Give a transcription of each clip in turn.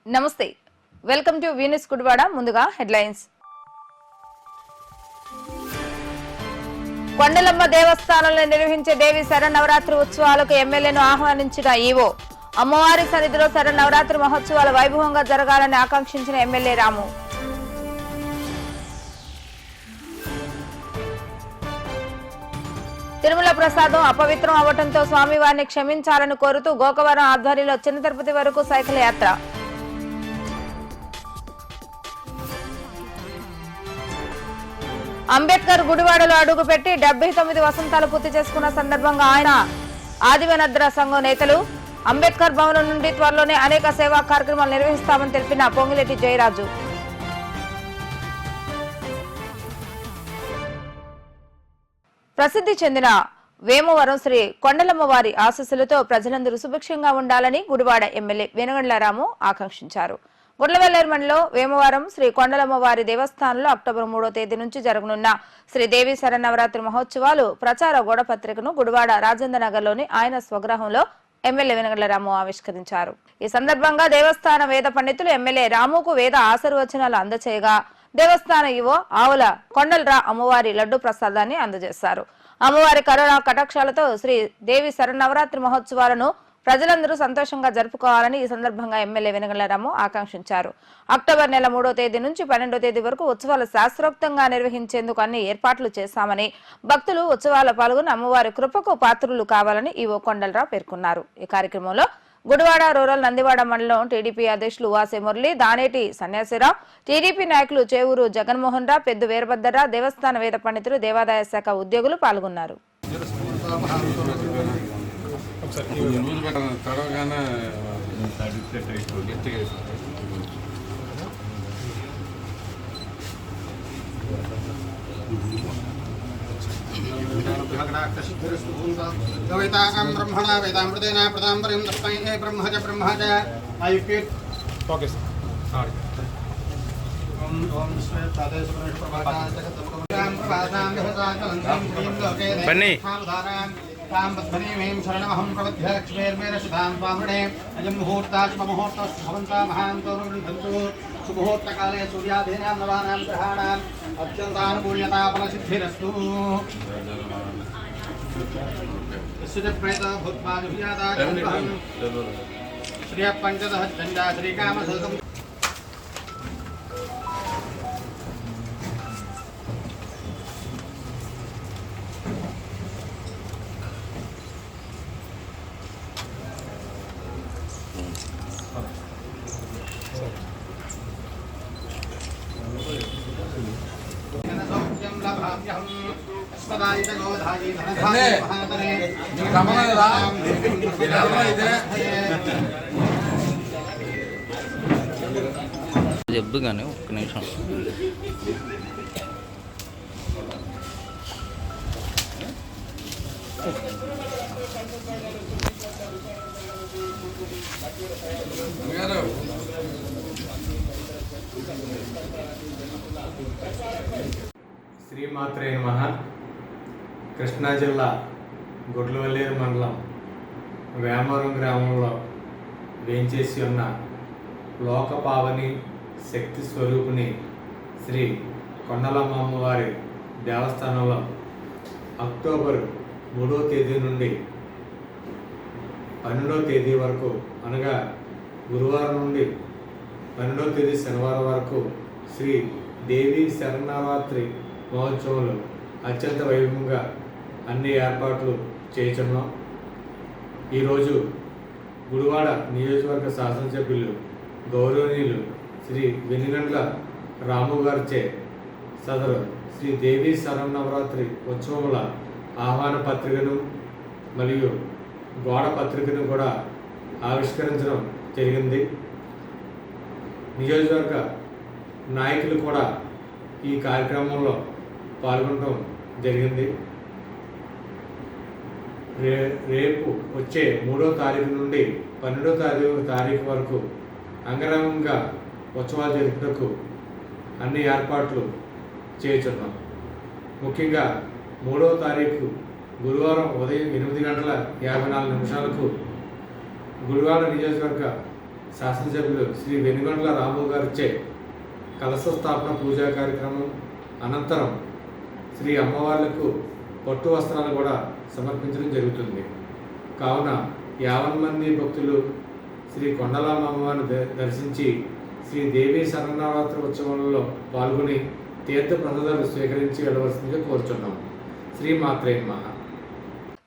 నమస్తే, welcome to Venus Gudivada. ముందుగా headlines. Kondalamma దేవస్థానంలో నిర్వహించే దేవి శరన్నవరాత్రి ఉత్సవాలకు ఎమ్మెల్యేను ఆహ్వానించిన ఈవో. అమ్మవారి సన్నిధిలో శరన్నవరాత్రి మహోత్సవాలు వైభవంగా జరగాలని ఆకాంక్షించిన ఎమ్మెల్యే రాము. తిరుమల ప్రసాదం అపవిత్రం అవటంతో స్వామివారిని క్షమించాలని కోరుతూ గోకవరం ఆధ్వర్యంలో చిన్న తిరుపతి వరకు సైకిల్ యాత్ర. అంబేద్కర్ గుడివాడలో అడుగుపెట్టి 79 వసంతాలు పూర్తి చేసుకున్న సందర్భంగా ఆయన ఆదివనద్ర సంఘం నేతలు అంబేద్కర్ భవనం నుండి త్వరలోనే అనేక సేవా కార్యక్రమాలు నిర్వహిస్తామని తెలిపిన పొంగిరెడ్డి జయరాజు. ప్రసిద్ధి చెందిన వేమవరం శ్రీ కొండలమ్మ వారి ఆశీస్సులతో ప్రజలందరూ సుభిక్షంగా ఉండాలని గుడివాడ ఎమ్మెల్యే వేనుగండ్ల రాము ఆకాంక్షించారు. గుడ్లవెల్లేరు మండలం వేమవరం శ్రీ కొండలమ్మ వారి దేవస్థానంలో అక్టోబర్ 3వ తేదీ నుంచి జరగనున్న శ్రీదేవి శరన్నవరాత్రి మహోత్సవాలు ప్రచార గోడపత్రికను గుడివాడ రాజేంద్రనగర్లోని ఆయన స్వగృహంలో ఎమ్మెల్యే వేనుగండ్ల రాము ఆవిష్కరించారు. ఈ సందర్భంగా దేవస్థాన వేద పండితులు ఎమ్మెల్యే రాముకు వేద ఆశీర్వచనాలు అందచేయగా దేవస్థాన ఈవో ఆవుల కొండలరా అమ్మవారి లడ్డు ప్రసాదాన్ని అందజేశారు. అమ్మవారి కరుణా కటాక్షాలతో శ్రీ దేవి శరన్నవరాత్రి మహోత్సవాలను ప్రజలందరూ సంతోషంగా జరుపుకోవాలని ఈ సందర్భంగా ఎమ్మెల్యే వేనుగండ్ల రాము ఆకాంక్షించారు. అక్టోబర్ నెల 3వ తేదీ నుంచి 12వ తేదీ వరకు ఉత్సవాలు శాస్త్రోక్తంగా నిర్వహించేందుకు అన్ని ఏర్పాట్లు చేశామని, భక్తులు ఉత్సవాల్లో పాల్గొని అమ్మవారి కృపకు పాత్రులు కావాలని ఈవో కొండలరా పేర్కొన్నారు. ఈ కార్యక్రమంలో గుడివాడ రూరల్ నందివాడ మండలం టీడీపీ అధ్యక్షులు వాసే మురళి, దానేటి సన్యాసిరావు, టీడీపీ నాయకులు చేవూరు జగన్మోహన్ రావు, పెద్దు వీరభద్రరావు, దేవస్థాన వేద పండితులు, దేవాదాయ శాఖ ఉద్యోగులు పాల్గొన్నారు. ब्रह्मणा वेदामृतेन प्रदाम्बरिं तस्मै ब्रह्म च आयुक्येत् ओके सर ओम श्वेतादेश बन्नी तां पद्मनीमीं शरणमहं प्रपद्य लक्ष्मीर्मेरशितां त्वामृणे अयं मुहूर्ताश्ममुहूर्तश्च भवन्ता महान्तो वृद्धन्तु सुमुहूर्तकाले सूर्याधीनां नवानां ग्रहाणाम् अत्यन्तानुकूल्यताफलसिद्धिरस्तु श्रिय पंचदश चंदा श्रीकाम सल्कम చెప్పు కానీ ఒక్క నిమిషం. శ్రీమాత్రే నమః. కృష్ణా జిల్లా గుడ్లవల్లేరు మండలం వేమవరం గ్రామంలో వేంచేసి ఉన్న లోకపావని శక్తి స్వరూపిణి శ్రీ కొండలమ్మ అమ్మవారి దేవస్థానంలో అక్టోబర్ 3వ తేదీ నుండి 12వ తేదీ వరకు, అనగా గురువారం నుండి 12వ తేదీ శనివారం వరకు శ్రీ దేవి శరన్నవరాత్రి మహోత్సవాలు అత్యంత వైభవంగా అన్ని ఏర్పాట్లు చేస్తున్నాం. ఈరోజు గుడివాడ నియోజకవర్గ శాసనసభ్యులు గౌరవనీయులు శ్రీ వెనుగండ్ల రాము గారిచే సదరు శ్రీ దేవి శరన్నవరాత్రి ఉత్సవముల ఆహ్వాన పత్రికను మరియు గోడ పత్రికను కూడా ఆవిష్కరించడం జరిగింది. నియోజకవర్గ నాయకులు కూడా ఈ కార్యక్రమంలో పాల్గొనడం జరిగింది. రేపు వచ్చే 3వ తారీఖు నుండి 12వ తారీఖు వరకు అంగరంగంగా ఉత్సవాలు జరుపుటకు అన్ని ఏర్పాట్లు చేస్తున్నాం. ముఖ్యంగా 3వ తారీఖు గురువారం ఉదయం 8:54 గుడివాడ నియోజకవర్గ శాసనసభ్యులు శ్రీ వెనుగండ్ల రాము గారిచే కలశ స్థాపన పూజా కార్యక్రమం అనంతరం శ్రీ అమ్మవార్లకు పట్టు వస్త్రాలు కూడా సమర్పించడం జరుగుతుంది. కావున 50 మంది భక్తులు శ్రీ కొండలమ్మ అమ్మవారిని దర్శించి శ్రీ దేవి శరణవరాత్రి ఉత్సవంలో పాల్గొని తీర్థ ప్రసాదాలు స్వీకరించి వెళ్ళవలసిందిగా కోరుచున్నాము. శ్రీమాత్రే నమః.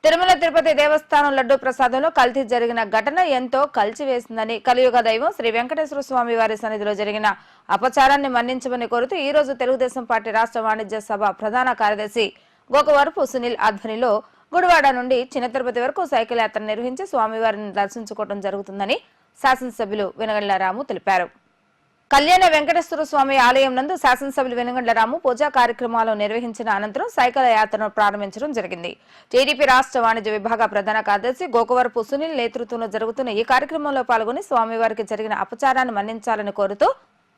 తిరుమల తిరుపతి దేవస్థానం లడ్డూ ప్రసాదంలో కల్తీ జరిగిన ఘటన ఎంతో కలిచివేసిందని కలియుగ దైవం శ్రీ వెంకటేశ్వర స్వామి వారి సన్నిధిలో జరిగిన అపచారాన్ని మన్నించమని కోరుతూ ఈ రోజు తెలుగుదేశం పార్టీ రాష్ట్ర వాణిజ్య సభ ప్రధాన కార్యదర్శి గోకవరపు సునీల్ ఆధ్వర్యంలో గుడివాడ నుండి చిన్న తిరుపతి వరకు సైకిల్ యాత్ర నిర్వహించి స్వామివారిని దర్శించుకోవడం జరుగుతుందని శాసనసభ్యులు వెనుగండ్ల రాము తెలిపారు. కళ్యాణ వెంకటేశ్వర స్వామి ఆలయం నందు శాసనసభ్యులు వెనుగండ్ల రాము పూజా కార్యక్రమాలు నిర్వహించిన అనంతరం సైకిల్ యాత్రను ప్రారంభించడం జరిగింది. టీడీపీ రాష్ట్ర వాణిజ్య విభాగ ప్రధాన కార్యదర్శి గోకవరపు సునీల్ నేతృత్వంలో జరుగుతున్న ఈ కార్యక్రమంలో పాల్గొని స్వామివారికి జరిగిన అపచారాన్ని మన్నించాలని కోరుతూ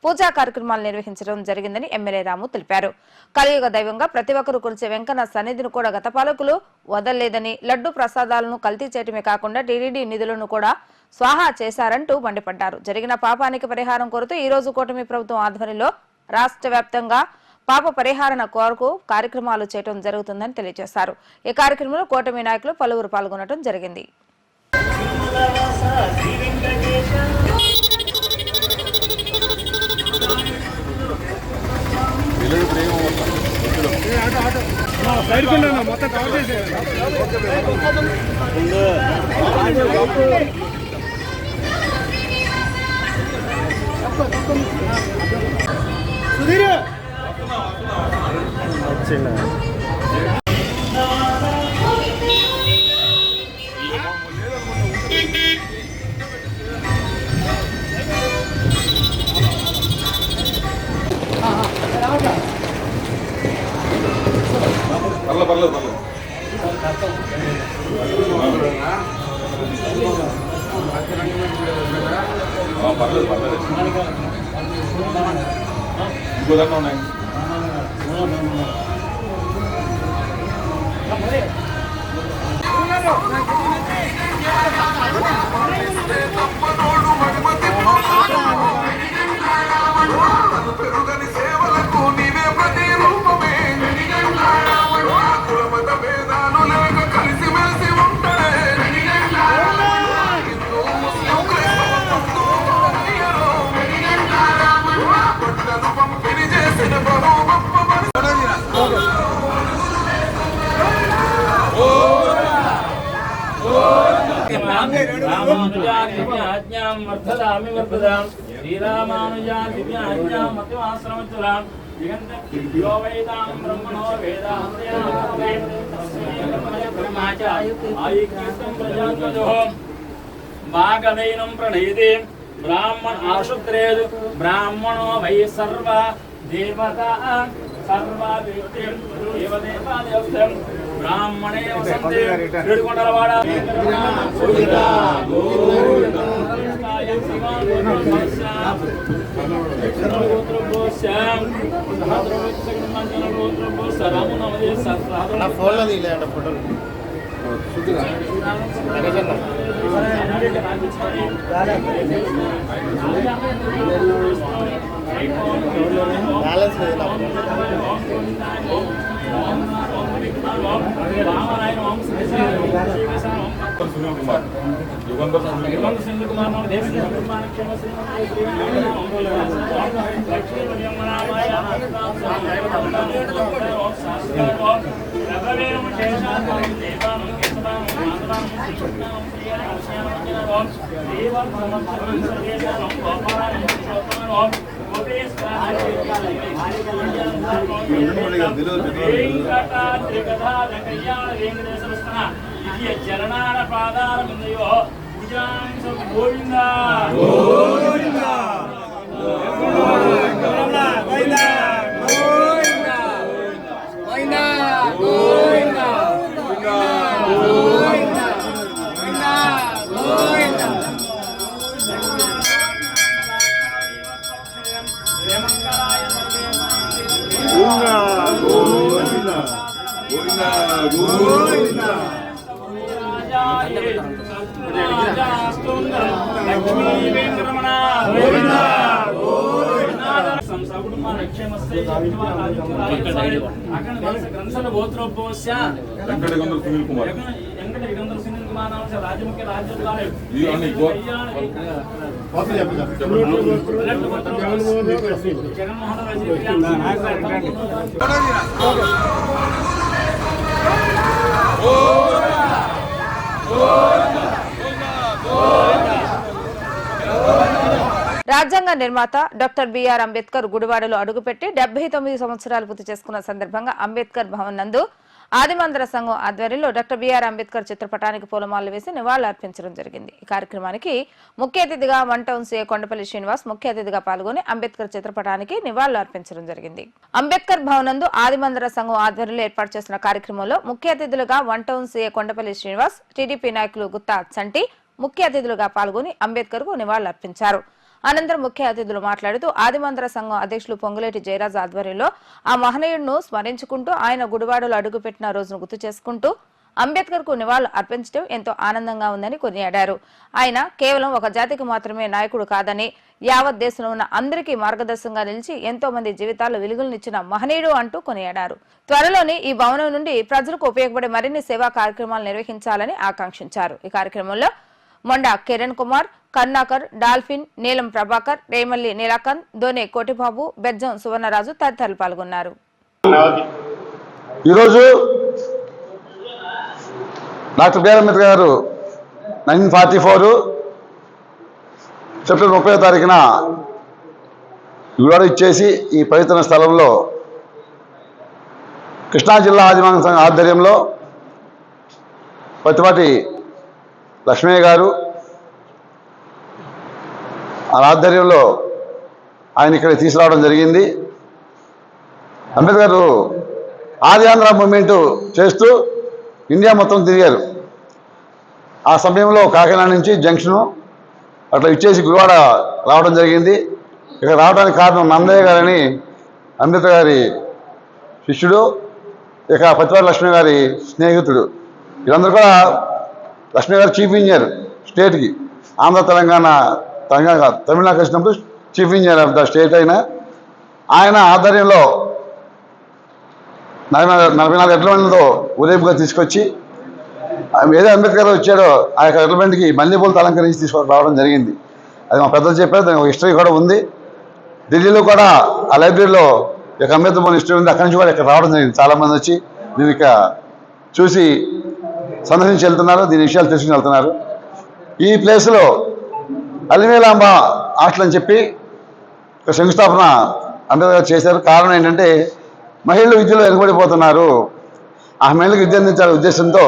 పూజా కార్యక్రమాలు నిర్వహించడం జరిగిందని ఎమ్మెల్యే రాము తెలిపారు. కలియుగ దైవంగా ప్రతి ఒక్కరూ కొలిచే వెంకన్న సన్నిధిని కూడా గత పాలకులు వదలలేదని, లడ్డు ప్రసాదాలను కల్తీ చేయటమే కాకుండా టీడీడీ నిధులను కూడా స్వాహా చేశారంటూ మండిపడ్డారు. జరిగిన పాపానికి పరిహారం కోరుతూ ఈ రోజు కూటమి ప్రభుత్వం ఆధ్వర్యంలో రాష్ట్ర వ్యాప్తంగా పాప పరిహారణ కొరకు కార్యక్రమాలు చేయడం జరుగుతుందని తెలియజేశారు. ఈ కార్యక్రమంలో కూటమి నాయకులు పలువురు పాల్గొనడం జరిగింది. ब्राह्मण आशुत्रेद ब्राह्मणो वै सर्व देवता सर्वा देवदेवा देवस्तं ब्राह्मणे वसन्ते त्रिकोणरवाड़ा गोविंदा गोविंदा లక్ష్మీ వెంకటరమణ గోవింద సకుటుంబాల క్షేమస్తే అక్కడ గ్రంథన గోత్రోపస్య వెంకట గంధర్ సునీల్ కుమార్ వెంకట గంధర్ సునీల్ కుమార్ నామ రాజముఖ్య రాజ్యపాలే జగన్మోహన్ రాజ్యాంగ నిర్మాత డాక్టర్ బిఆర్ అంబేద్కర్ గుడివాడలో అడుగుపెట్టి 79 సంవత్సరాలు పూర్తి చేసుకున్న సందర్భంగా అంబేద్కర్ భవన్ నందు ఆదిమందర సంఘం ఆధ్వర్యంలో డాక్టర్ బిఆర్ అంబేద్కర్ చిత్రపటానికి పూలమాలలు వేసి నివాళులర్పించడం జరిగింది. ఈ కార్యక్రమానికి ముఖ్య అతిథిగా one town CA Kondapalli Srinivas ముఖ్య అతిథిగా పాల్గొని అంబేద్కర్ చిత్రపటానికి నివాళులర్పించడం జరిగింది. అంబేద్కర్ భవన్ నందు ఆదిమందర సంఘం ఆధ్వర్యంలో ఏర్పాటు చేసిన కార్యక్రమంలో ముఖ్య అతిథులుగా one town CA Kondapalli Srinivas, TDP నాయకులు గుత్తా చంటి ముఖ్య అతిథులుగా పాల్గొని అంబేద్కర్ కు నివాళులర్పించారు. అనంతరం ముఖ్య అతిథులు మాట్లాడుతూ ఆదిమందర సంఘం అధ్యక్షులు పొంగులేటి జయరాజ్ ఆధ్వర్యంలో ఆ మహనీయుడిను స్మరించుకుంటూ ఆయన గుడివాడలో అడుగుపెట్టిన రోజును గుర్తు చేసుకుంటూ అంబేద్కర్ కు నివాళులు అర్పించడం ఎంతో ఆనందంగా ఉందని కొనియాడారు. ఆయన కేవలం ఒక జాతికి మాత్రమే నాయకుడు కాదని యావత్ దేశంలో ఉన్న అందరికీ మార్గదర్శకంగా నిలిచి ఎంతో మంది జీవితాల్లో వెలుగులనిచ్చిన మహనీయుడు అంటూ కొనియాడారు. త్వరలోనే ఈ భవనం నుండి ప్రజలకు ఉపయోగపడే మరిన్ని సేవా కార్యక్రమాలు నిర్వహించాలని ఆకాంక్షించారు. ఈ కార్యక్రమంలో మొండా కిరణ్ కుమార్, కర్ణాకర్, డాల్ఫిన్, నీలం ప్రభాకర్, రేమల్లి నీలకంత్, దోనే కోటిబాబు, బెజ్జం సువర్ణరాజు తదితరులు పాల్గొన్నారు. ఈరోజు డాక్టర్ బిఆర్ అంబేద్కర్ గారు 1944 సెప్టెంబర్ 30వ తారీఖున గుడివాడ ఇచ్చేసి ఈ పవిత్ర స్థలంలో కృష్ణా జిల్లా ఆదివాసీ సంఘం ఆధ్వర్యంలో పత్తిపాటి లక్ష్మయ్య గారు ఆ ఆధ్వర్యంలో ఆయన ఇక్కడ తీసుకురావడం జరిగింది. అంబేద్కర్ ఆది ఆంధ్ర మూవ్మెంట్ చేస్తూ ఇండియా మొత్తం తిరిగారు. ఆ సమయంలో కాకినాడ నుంచి జంక్షను అట్లా ఇచ్చేసి గుడివాడ రావడం జరిగింది. ఇక్కడ రావడానికి కారణం నందయ్య గారని అంబేద్కర్ గారి శిష్యుడు, ఇక పత్తిపాటి లక్ష్మీ గారి స్నేహితుడు. వీళ్ళందరూ కూడా లక్ష్మీ గారు చీఫ్ ఇంజనీర్ స్టేట్కి, ఆంధ్ర తమిళనాడు వచ్చినప్పుడు chief engineer of the state ఆయన ఆధ్వర్యంలో 44 ఎడ్ల బండితో ఊరేపుగా తీసుకొచ్చి ఏదో అంబేద్కర్ వచ్చాడో ఆ యొక్క ఎడ్ల బండికి మల్లెపూలతో అలంకరించి తీసుకొని రావడం జరిగింది. అది మా పెద్దలు చెప్పారు. దానికి ఒక హిస్టరీ కూడా ఉంది. ఢిల్లీలో కూడా ఆ లైబ్రరీలో ఇక అంబేద్కర్ భవన్ హిస్టరీ ఉంది. అక్కడి నుంచి కూడా ఇక్కడ రావడం జరిగింది. చాలామంది వచ్చి దీన్ని ఇక చూసి సందర్శించి వెళ్తున్నారు, దీని విషయాలు తెలుసుకుని వెళ్తున్నారు. ఈ ప్లేస్లో అలివేలాంబ హాస్టల్ అని చెప్పి ఒక శంకుస్థాపన అంబేద్కర్ చేశారు. కారణం ఏంటంటే మహిళలు విద్యలో వెనుకబడిపోతున్నారు, ఆ మహిళలకు విద్య అందించాలనే ఉద్దేశంతో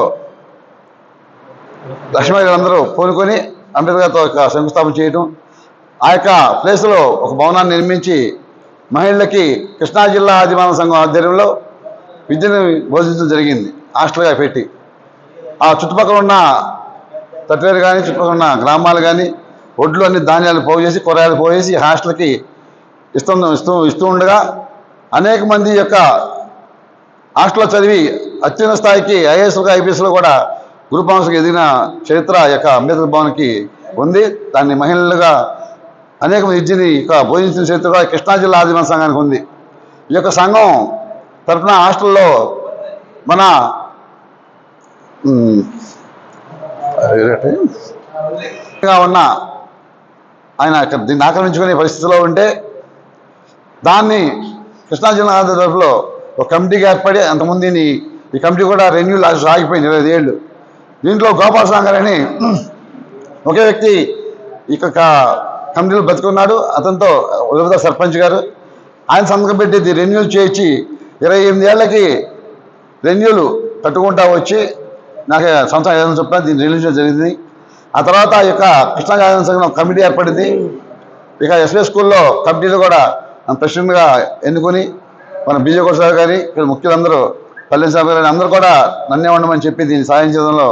లక్ష్మీ గారందరూ పూనుకొని అంబేద్కర్తో ఒక శంకుస్థాపన చేయడం, ఆ యొక్క ప్లేస్లో ఒక భవనాన్ని నిర్మించి మహిళలకి కృష్ణా జిల్లా ఆదివాసీ సంఘం ఆధ్వర్యంలో విద్యను బోధించడం జరిగింది. హాస్టల్గా పెట్టి ఆ చుట్టుపక్కల ఉన్న తట్వేరు కానీ చుట్టుపక్కల ఉన్న గ్రామాలు కానీ ఒడ్లు అన్ని ధాన్యాలు పోగు చేసి కూరగాయలు పోగు చేసి హాస్టల్కి ఇస్తూ ఉండగా అనేక మంది యొక్క హాస్టల్లో చదివి అత్యున్నత స్థాయికి ఐఏఎస్గా ఐపీఎస్లో కూడా గురుపాంశకు ఎదిగిన చరిత్ర యొక్క అంబేద్కర్ భవన్కి ఉంది. దాన్ని మహిళలుగా అనేక విద్యని ఇక బోధించిన చరిత్ర కూడా కృష్ణా జిల్లా ఆదివాసీ సంఘానికి ఉంది. ఈ యొక్క సంఘం తరఫున హాస్టల్లో మన ఉన్న ఆయన దీన్ని ఆక్రమించుకునే పరిస్థితిలో ఉంటే దాన్ని కృష్ణా జిల్లా తరఫులో ఒక కమిటీగా ఏర్పడి అంతకుముందు ఈ కమిటీ కూడా రెన్యూల్ ఆగిపోయింది 25 ఏళ్ళు. దీంట్లో గోపాలస్వామి గారని ఒకే వ్యక్తి ఇక కమిటీలో బతుకున్నాడు. అతనితో వివిధ సర్పంచ్ గారు ఆయన సంతకం పెట్టి ఇది రెన్యూల్ చేయించి 28 ఏళ్ళకి రెన్యూలు కట్టుకుంటా వచ్చి నాకు సంవత్సరం ఏదైనా చెప్పిన దీన్ని రిలీజ్ జరిగింది. ఆ తర్వాత ఈ యొక్క కృష్ణా ఆదివాసీ సంఘం కమిటీ ఏర్పడింది. ఇక ఎస్వీ స్కూల్లో కమిటీలు కూడా ప్రెసిడెంట్గా ఎన్నుకొని మన బీజేపీ సార్ గారి ఇక్కడ ముఖ్యులందరూ పల్లెని సార్ గారు అందరూ కూడా నన్నే ఉండమని చెప్పి దీన్ని సాధించడంలో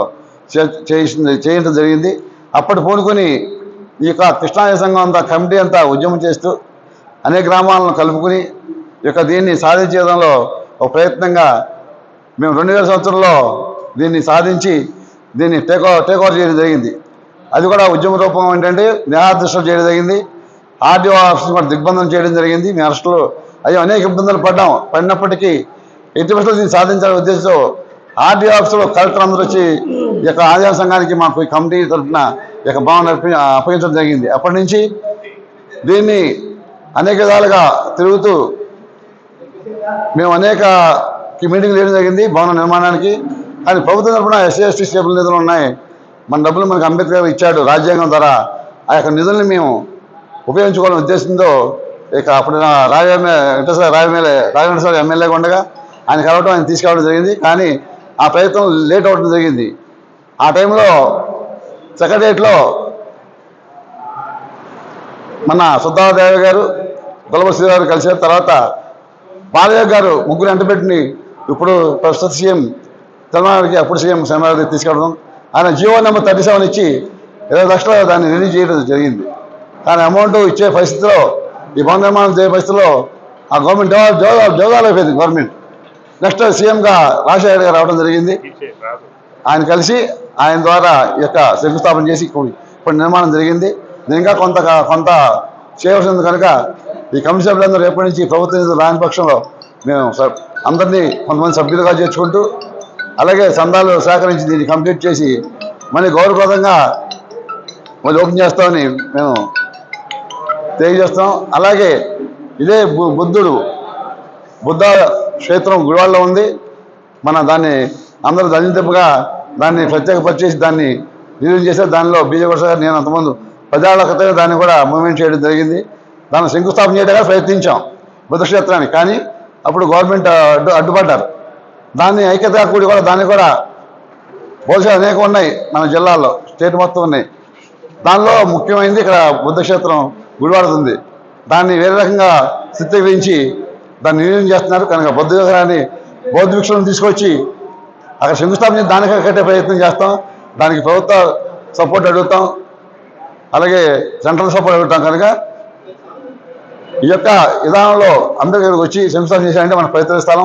చేయించడం జరిగింది. అప్పటి పూనుకొని ఈ యొక్క కృష్ణా సంఘం అంతా కమిటీ అంతా ఉద్యమం చేస్తూ అనేక గ్రామాలను కలుపుకుని ఈ యొక్క దీన్ని సాధించడంలో ఒక ప్రయత్నంగా మేము 2000 సంవత్సరంలో దీన్ని సాధించి దీన్ని టేక్ ఓవర్ చేయడం జరిగింది. అది కూడా ఉద్యమ రూపం ఏంటంటే నిరాదృష్టం చేయడం జరిగింది. ఆర్డీఓ ఆఫీస్ కూడా దిగ్బంధం చేయడం జరిగింది. మీ అరెస్టులు అయ్యో అనేక ఇబ్బందులు పడినప్పటికీ ఎట్టి పరిస్థితుల్లో దీన్ని సాధించాలనే ఉద్దేశంతో ఆర్డీఓ ఆఫీసులో కలెక్టర్ అందరూ వచ్చి ఈ యొక్క ఆదివాసీ సంఘానికి మాకు ఈ కమిటీ తరఫున ఈ యొక్క భవనం అప్పగించడం జరిగింది. అప్పటి నుంచి దీన్ని అనేక విధాలుగా తిరుగుతూ మేము అనేక మీటింగ్లు చేయడం జరిగింది భవన నిర్మాణానికి. కానీ ప్రభుత్వం తరఫున ఎస్సీ ఎస్టీ స్టేబుల్ నిధులు ఉన్నాయి. మన డబ్బులు మనకు అంబేద్కర్ ఇచ్చాడు రాజ్యాంగం ద్వారా. ఆ యొక్క నిధుల్ని మేము ఉపయోగించుకోవాలని ఉద్దేశంతో ఇక అప్పుడు రాజవేంద్ర ఎమ్మెల్యేగా ఉండగా ఆయన కలవటం ఆయన తీసుకురావడం జరిగింది. కానీ ఆ ప్రయత్నం లేట్ అవ్వడం జరిగింది. ఆ టైంలో సెక్రటరియట్లో మన సుద్దాదేవి గారు గొల్లవ శ్రీరావు కలిసారు. తర్వాత బాలయ్య గారు ముగ్గురు ఎంటబెట్టిని ఇప్పుడు ప్రస్తుత సీఎం తెలంగాణకి అప్పుడు సీఎం శనివారం తీసుకెళ్ళడం, ఆయన జియో నెంబర్ 37 ఇచ్చి 20 లక్షలు దాన్ని రిలీజ్ చేయడం జరిగింది. కానీ అమౌంట్ ఇచ్చే పరిస్థితిలో ఈ భవన నిర్మాణం చేసే పరిస్థితిలో ఆ గవర్నమెంట్ జోగాలు అయిపోయింది గవర్నమెంట్. నెక్స్ట్ సీఎంగా రాజశేఖర్ గారు రావడం జరిగింది. ఆయన కలిసి ఆయన ద్వారా ఈ యొక్క శంకుస్థాపన చేసి ఇప్పుడు నిర్మాణం జరిగింది. ఇంకా కొంత చేయవలసింది కనుక ఈ కమిటీ సభ్యులందరూ రేపటి నుంచి ప్రభుత్వం రాని పక్షంలో మేము అందరినీ కొంతమంది సభ్యులుగా చేర్చుకుంటూ అలాగే చందాలు సేకరించి దీన్ని కంప్లీట్ చేసి మళ్ళీ గౌరవప్రదంగా మళ్ళీ ఓపెన్ చేస్తామని మేము తెలియజేస్తాం. అలాగే ఇదే బుద్ధ క్షేత్రం గుడివాడలో ఉంది. దాన్ని అందరూ దండింపుగా దాన్ని ప్రత్యేకపరిచేసి దాన్ని నిర్వహణ చేశారు. దానిలో బీజేపీ గారు నేను అంతకుముందు 10 ఏళ్ల క్రితం దాన్ని కూడా మూవ్మెంట్ చేయడం జరిగింది. దాన్ని శంకుస్థాపన చేయడానికి ప్రయత్నించాం బుద్ధ క్షేత్రాన్ని. కానీ అప్పుడు గవర్నమెంట్ అడ్డుపడ్డారు. దాన్ని ఐక్యతగా కూడి కూడా దాన్ని కూడా బహుశా అనేక ఉన్నాయి మన జిల్లాల్లో, స్టేట్ మొత్తం ఉన్నాయి. దానిలో ముఖ్యమైనది ఇక్కడ బుద్ధ క్షేత్రం గుడివాడ ఉంది. దాన్ని వేరే రకంగా చిత్రీకరించి దాన్ని నిర్ణయం చేస్తున్నారు. కనుక బౌద్ధ విగ్రహాన్ని బౌద్ధ భిక్షులను తీసుకొచ్చి అక్కడ శంకుస్థాపన దానికి కట్టే ప్రయత్నం చేస్తాం. దానికి ప్రభుత్వ సపోర్ట్ అడుగుతాం, అలాగే సెంట్రల్ సపోర్ట్ అడుగుతాం. కనుక ఈ యొక్క విధానంలో అంబేద్కర్ వచ్చి శంకుస్థాపన చేశారంటే మనం ప్రయత్నిస్తాం.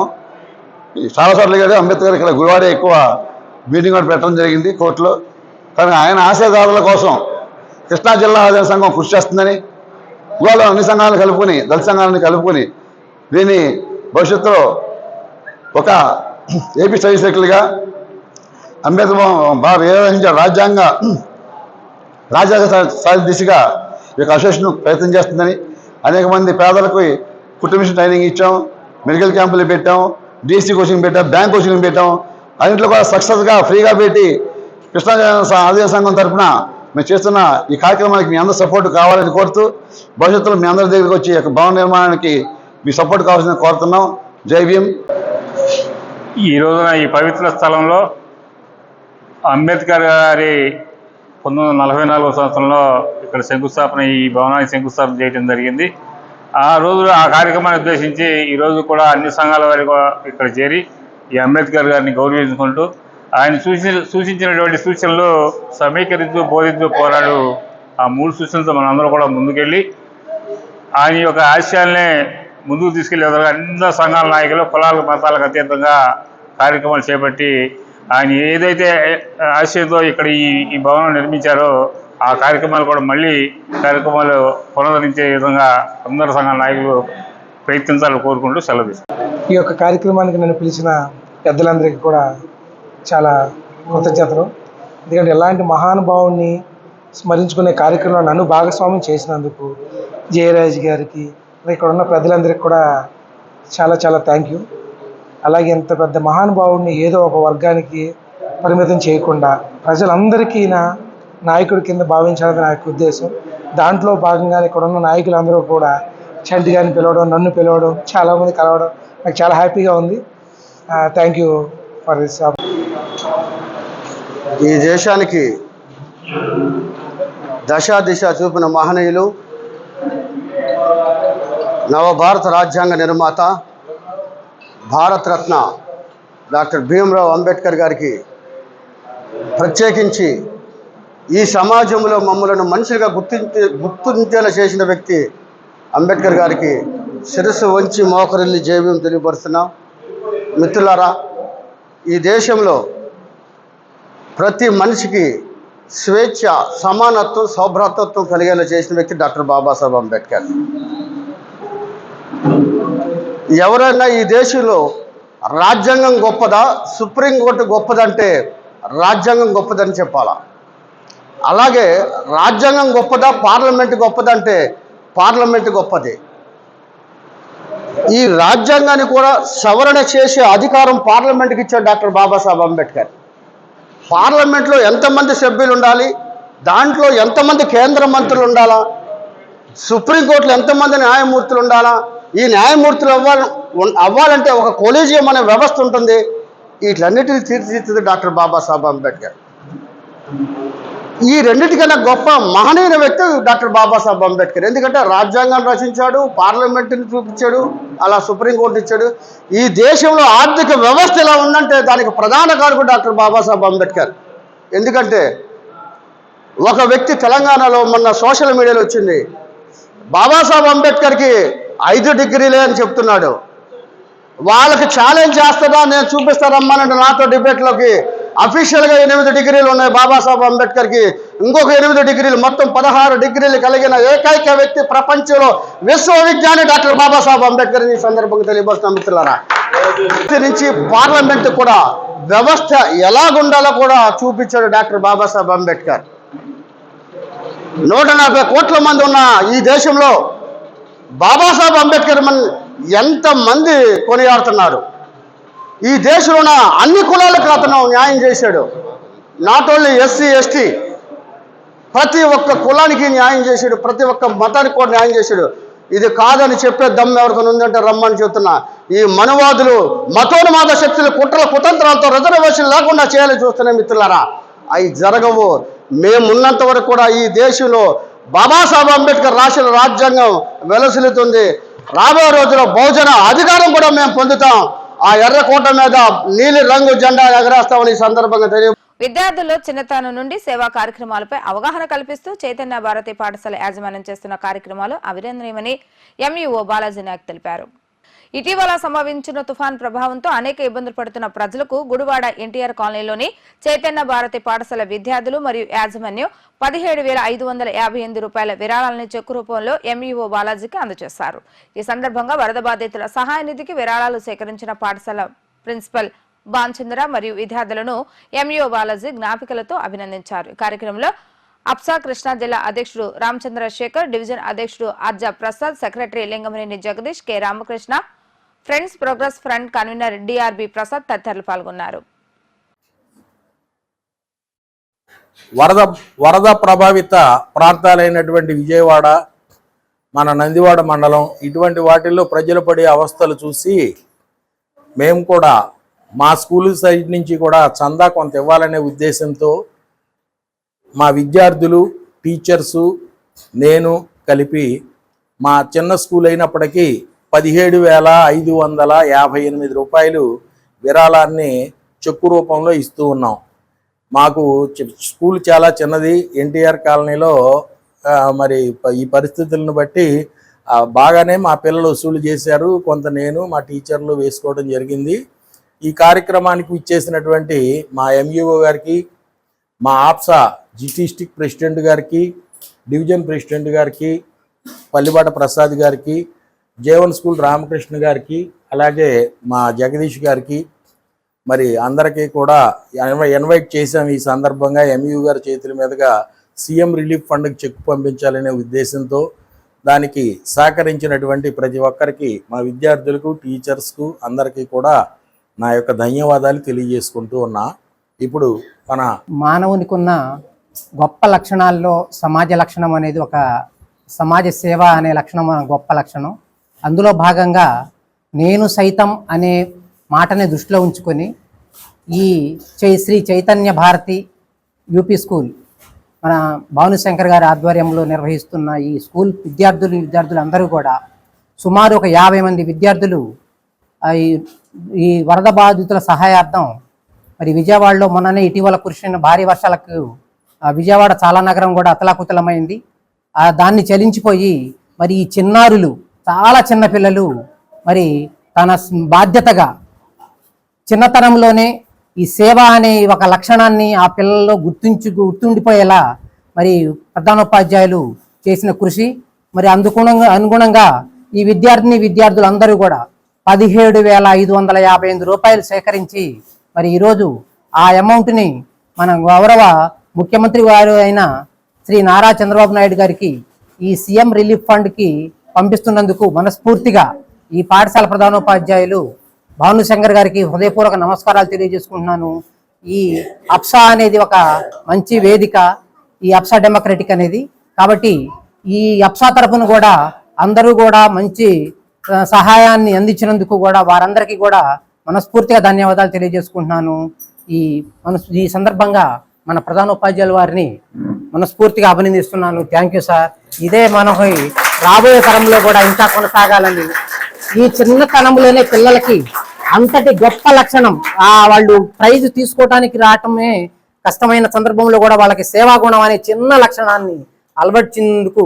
చాలాసార్లు గారు అంబేద్కర్ ఇక్కడ గుడివాడే ఎక్కువ మీటింగ్ కూడా పెట్టడం జరిగింది కోర్టులో. కానీ ఆయన ఆశయదారుల కోసం కృష్ణా జిల్లా ఆదివాసీ సంఘం కృషి చేస్తుందని, గోవాలో అన్ని సంఘాలను కలుపుకొని దళిత సంఘాలను కలుపుకొని దీన్ని భవిష్యత్తులో ఒక ఏపీ స్టడీ సర్కిల్గా అంబేద్కర్ బాగా వ్యవహరించారు. రాజ్యాంగ సాధి దిశగా ఈ యొక్క అసోసియేషన్ ప్రయత్నం చేస్తుందని, అనేక మంది పేదలకు కుటుంబిషన్ ట్రైనింగ్ ఇచ్చాం, మెడికల్ క్యాంపులు పెట్టాం, డిఎస్సీ కోచింగ్ పెట్టాం, బ్యాంక్ కోచింగ్ పెట్టాం. అన్నింటిలో కూడా సక్సెస్గా ఫ్రీగా పెట్టి కృష్ణా ఆదివాసీ సంఘం తరఫున మేము చేస్తున్న ఈ కార్యక్రమానికి మీ అందరూ సపోర్ట్ కావాలని కోరుతూ భవిష్యత్తులో మీ అందరి దగ్గరికి వచ్చి ఈ యొక్క భవన నిర్మాణానికి మీ సపోర్ట్ కావాల్సింది కోరుతున్నాం. జై భీమ్. ఈ రోజున ఈ పవిత్ర స్థలంలో అంబేద్కర్ గారి 1944వ సంవత్సరంలో ఇక్కడ శంకుస్థాపన, ఈ భవనానికి శంకుస్థాపన చేయడం జరిగింది. ఆ రోజు ఆ కార్యక్రమాన్ని ఉద్దేశించి ఈరోజు కూడా అన్ని సంఘాల వారి ఇక్కడ చేరి ఈ అంబేద్కర్ గారిని గౌరవించుకుంటూ ఆయన సూచించినటువంటి సూచనలు సమీకరించు, బోధించు, పోరాడు, ఆ 3 సూచనలతో మనందరూ కూడా ముందుకెళ్ళి ఆయన యొక్క ఆశయాల్ని ముందుకు తీసుకెళ్లే విధంగా అన్ని సంఘాల నాయకులు కులాలకు మతాలకు అతీతంగా కార్యక్రమాలు చేపట్టి ఆయన ఏదైతే ఆశయంతో ఇక్కడ ఈ భవనం నిర్మించారో ఆ కార్యక్రమాలు కూడా మళ్ళీ కార్యక్రమాలు పునరుద్ధరించే విధంగా అందరు సంఘాల నాయకులు ప్రయత్నించాలని కోరుకుంటూ సెలవు తీసుకుంటాం. ఈ యొక్క కార్యక్రమానికి నన్ను పిలిచిన పెద్దలందరికీ కూడా చాలా కృతజ్ఞతలు. ఎందుకంటే ఎలాంటి మహానుభావుని స్మరించుకునే కార్యక్రమంలో నన్ను భాగస్వామ్యం చేసినందుకు జయరాజ్ గారికి, ఇక్కడ ఉన్న ప్రజలందరికీ కూడా చాలా చాలా థ్యాంక్ యూ. అలాగే ఇంత పెద్ద మహానుభావుడిని ఏదో ఒక వర్గానికి పరిమితం చేయకుండా ప్రజలందరికీ నాయకుడి కింద భావించాలని నా యొక్క ఉద్దేశం. దాంట్లో భాగంగానే ఇక్కడ ఉన్న నాయకులందరూ కూడా చంటి గారిని పిలవడం, నన్ను పిలవడం, చాలామంది కలవడం నాకు చాలా హ్యాపీగా ఉంది. Thank you for this. ఈ దేశానికి దిశ చూపిన మహనీయులు, నవభారత రాజ్యాంగ నిర్మాత, భారతరత్న డాక్టర్ భీమ్రావ్ అంబేద్కర్ గారికి ప్రత్యేకించి ఈ సమాజంలో మమ్మలను మనుషులుగా గుర్తించేలా చేసిన వ్యక్తి అంబేద్కర్ గారికి శిరస్సు వంచి మోకరిల్లి జైవ్యం తెలియపరుస్తున్నాం. మిత్రులారా, ఈ దేశంలో ప్రతి మనిషికి స్వేచ్ఛ, సమానత్వం, సౌభ్రాతత్వం కలిగేలా చేసిన వ్యక్తి డాక్టర్ బాబాసాహెబ్ అంబేద్కర్. ఎవరైనా ఈ దేశంలో రాజ్యాంగం గొప్పదా, సుప్రీంకోర్టు గొప్పదంటే రాజ్యాంగం గొప్పదని చెప్పాలా. అలాగే రాజ్యాంగం గొప్పదా, పార్లమెంట్ గొప్పదంటే పార్లమెంట్ గొప్పది. ఈ రాజ్యాంగాన్ని కూడా సవరణ చేసే అధికారం పార్లమెంట్కి ఇచ్చాడు డాక్టర్ బాబాసాహెబ్ అంబేద్కర్. పార్లమెంట్లో ఎంతమంది సభ్యులు ఉండాలి, దాంట్లో ఎంతమంది కేంద్ర మంత్రులు ఉండాలా, సుప్రీంకోర్టులో ఎంతమంది న్యాయమూర్తులు ఉండాలా, ఈ న్యాయమూర్తులు అవ్వాలంటే ఒక కొలీజియం అనే వ్యవస్థ ఉంటుంది. వీటన్నిటిని తీర్చిదిద్దింది డాక్టర్ బాబాసాహెబ్ అంబేద్కర్. ఈ రెండింటికన్నా గొప్ప మహనీయ వ్యక్తి డాక్టర్ బాబాసాహెబ్ అంబేద్కర్. ఎందుకంటే రాజ్యాంగాన్ని రచించాడు, పార్లమెంటుని చూపించాడు, అలా సుప్రీంకోర్టు ఇచ్చాడు. ఈ దేశంలో ఆర్థిక వ్యవస్థ ఎలా ఉందంటే దానికి ప్రధాన కారకుడు డాక్టర్ బాబాసాహెబ్ అంబేద్కర్. ఎందుకంటే ఒక వ్యక్తి తెలంగాణలో మొన్న సోషల్ మీడియాలో వచ్చింది, బాబాసాహెబ్ అంబేద్కర్కి 5 డిగ్రీలే అని చెప్తున్నాడు. వాళ్ళకి ఛాలెంజ్ చేస్తాడా, నేను చూపిస్తారమ్మానంటే నాతో డిబేట్లోకి. అఫీషియల్గా 8 డిగ్రీలు ఉన్నాయి బాబాసాహెబ్ అంబేద్కర్కి, ఇంకొక 8 డిగ్రీలు, మొత్తం 16 డిగ్రీలు కలిగిన ఏకైక వ్యక్తి ప్రపంచంలో విశ్వవిజ్ఞాని డాక్టర్ బాబాసాహెబ్ అంబేద్కర్. ఈ సందర్భంగా తెలియబోతున్న మిత్రులారా, నుంచి పార్లమెంట్ కూడా వ్యవస్థ ఎలాగుండాలో కూడా చూపించాడు డాక్టర్ బాబాసాహెబ్ అంబేద్కర్. 140 కోట్ల మంది ఉన్న ఈ దేశంలో బాబాసాహెబ్ అంబేద్కర్ ఎంతమంది కొనియాడుతున్నారు. ఈ దేశంలో ఉన్న అన్ని కులాలకు అతను న్యాయం చేశాడు. నాట్ ఓన్లీ ఎస్సీ ఎస్టీ, ప్రతి ఒక్క కులానికి న్యాయం చేశాడు, ప్రతి ఒక్క మతానికి కూడా న్యాయం చేశాడు. ఇది కాదని చెప్పే దమ్ము ఎవరికైనా ఉందంటే రమ్మని చెప్తున్నా. ఈ మనువాదులు, మతోన్మాద శక్తులు కుట్రల కుతంత్రాలతో రిజర్వేషన్ లేకుండా చేయాలని చూస్తున్నాయి మిత్రులారా. అవి జరగవు. మేమున్నంత వరకు కూడా ఈ దేశంలో బాబాసాహెబ్ అంబేద్కర్ రాసిన రాజ్యాంగం వెలసిల్లుతుంది. రాబోయే రోజుల్లో బహుజన అధికారం కూడా మేము పొందుతాం. ఆ ఎర్రకోట మీద నీలి రంగు జెండా ఎగరేస్తామని ఈ సందర్భంగా విద్యార్థుల్లో చిన్నతనం నుండి సేవా కార్యక్రమాలపై అవగాహన కల్పిస్తూ చైతన్య భారతి పాఠశాల యాజమాన్యం చేస్తున్న కార్యక్రమాలు అభినందనీయమని ఎంఈఓ బాలాజీ నాయక్ తెలిపారు. ఇటీవల సంభవించిన తుఫాన్ ప్రభావంతో అనేక ఇబ్బందులు పడుతున్న ప్రజలకు గుడివాడ ఎన్టీఆర్ కాలనీలోని చైతన్య భారతి పాఠశాల విద్యార్థులు మరియు యాజమాన్యం 17,558 రూపాయల విరాళాలను చెక్కు రూపంలో ఎంఈఓ బాలాజీకి అందజేశారు. ఈ సందర్భంగా వరద బాధితుల సహాయ నిధికి విరాళాలు సేకరించిన పాఠశాల ప్రిన్సిపల్ బాంచంద్ర మరియు విద్యార్థులను ఎంఈఓ బాలాజీ జ్ఞాపికలతో అభినందించారు. ఈ కార్యక్రమంలో అప్సా కృష్ణా జిల్లా అధ్యక్షుడు రామచంద్రశేఖర్, డివిజన్ అధ్యక్షుడు Arja Prasad, secretary Lingamaneni Jagadish, K Ramakrishna, friends progress front convener DRB Prasad తదితరులు పాల్గొన్నారు. వరద ప్రభావిత ప్రాంతాలైనటువంటి విజయవాడ, మన నందివాడ మండలం, ఇటువంటి వాటిల్లో ప్రజలు పడే అవస్థలు చూసి మేము కూడా మా స్కూల్ సైడ్ నుంచి కూడా చందా కొంత ఇవ్వాలనే ఉద్దేశంతో మా విద్యార్థులు, టీచర్సు, నేను కలిపి మా చిన్న స్కూల్ అయినప్పటికీ 17,558 రూపాయలు విరాళాన్ని చెక్కు రూపంలో ఇస్తూ ఉన్నాం. మాకు స్కూల్ చాలా చిన్నది, ఎన్టీఆర్ కాలనీలో. మరి ఈ పరిస్థితులను బట్టి బాగానే మా పిల్లలు వసూలు చేశారు, కొంత నేను మా టీచర్లు వేసుకోవడం జరిగింది. ఈ కార్యక్రమానికి ఇచ్చేసినటువంటి మా ఎంఈఓ గారికి, మా ఆప్సా డిస్ట్రిక్ట్ ప్రెసిడెంట్ గారికి, డివిజన్ ప్రెసిడెంట్ గారికి, పల్లిబాట ప్రసాద్ గారికి, జేవన్ స్కూల్ రామకృష్ణ గారికి, అలాగే మా జగదీష్ గారికి, మరి అందరికీ కూడా ఇన్వైట్ చేశాం. ఈ సందర్భంగా ఎంఈఓ గారి చేతుల మీదుగా సీఎం రిలీఫ్ ఫండ్కి చెక్ పంపించాలనే ఉద్దేశంతో దానికి సహకరించినటువంటి ప్రతి ఒక్కరికి, మా విద్యార్థులకు, టీచర్స్కు అందరికీ కూడా నా యొక్క ధన్యవాదాలు తెలియజేసుకుంటూ ఉన్నా. ఇప్పుడు మన మానవునికి ఉన్న గొప్ప లక్షణాల్లో సమాజ లక్షణం అనేది ఒక సమాజ సేవ అనే లక్షణం గొప్ప లక్షణం. అందులో భాగంగా నేను సైతం అనే మాటని దృష్టిలో ఉంచుకొని ఈ శ్రీ చైతన్య భారతి యూపీ స్కూల్ మన భానుశంకర్ గారి ఆధ్వర్యంలో నిర్వహిస్తున్న ఈ స్కూల్ విద్యార్థులు అందరూ కూడా సుమారు ఒక 50 మంది విద్యార్థులు ఈ వరద బాధితుల సహాయార్థం మరి విజయవాడలో మొన్ననే ఇటీవల కురిసిన భారీ వర్షాలకు విజయవాడ చాలా నగరం కూడా అతలాకుతలమైంది. దాన్ని చలించిపోయి మరి ఈ చిన్నారులు, చాలా చిన్న పిల్లలు మరి తన బాధ్యతగా చిన్నతనంలోనే ఈ సేవ అనే ఒక లక్షణాన్ని ఆ పిల్లల్లో గుర్తుండిపోయేలా మరి ప్రధానోపాధ్యాయులు చేసిన కృషి, మరి అనుగుణంగా ఈ విద్యార్థులు అందరూ కూడా 17,558 రూపాయలు సేకరించి మరి ఈరోజు ఆ అమౌంట్ని మన గౌరవ ముఖ్యమంత్రి వారు అయిన శ్రీ నారా చంద్రబాబు నాయుడు గారికి ఈ సీఎం రిలీఫ్ ఫండ్కి పంపిస్తున్నందుకు మనస్ఫూర్తిగా ఈ పాఠశాల ప్రధానోపాధ్యాయులు భానుశంకర్ గారికి హృదయపూర్వక నమస్కారాలు తెలియజేసుకుంటున్నాను. ఈ అప్సా అనేది ఒక మంచి వేదిక, ఈ అప్సా డెమోక్రటిక్ అనేది. కాబట్టి ఈ అప్సా తరఫున కూడా అందరూ కూడా మంచి సహాయాన్ని అందించినందుకు కూడా వారందరికీ కూడా మనస్ఫూర్తిగా ధన్యవాదాలు తెలియజేసుకుంటున్నాను. ఈ సందర్భంగా మన ప్రధానోపాధ్యాయుల వారిని మనస్ఫూర్తిగా అభినందిస్తున్నాను. Thank you sir. ఇదే మనకి రాబోయే తరంలో కూడా ఇంకా కొనసాగాలని, ఈ చిన్నతనంలోనే పిల్లలకి అంతటి గొప్ప లక్షణం వాళ్ళు ప్రైజ్ తీసుకోవడానికి రావటమే కష్టమైన సందర్భంలో కూడా వాళ్ళకి సేవా గుణం అనే చిన్న లక్షణాన్ని అలవర్చినందుకు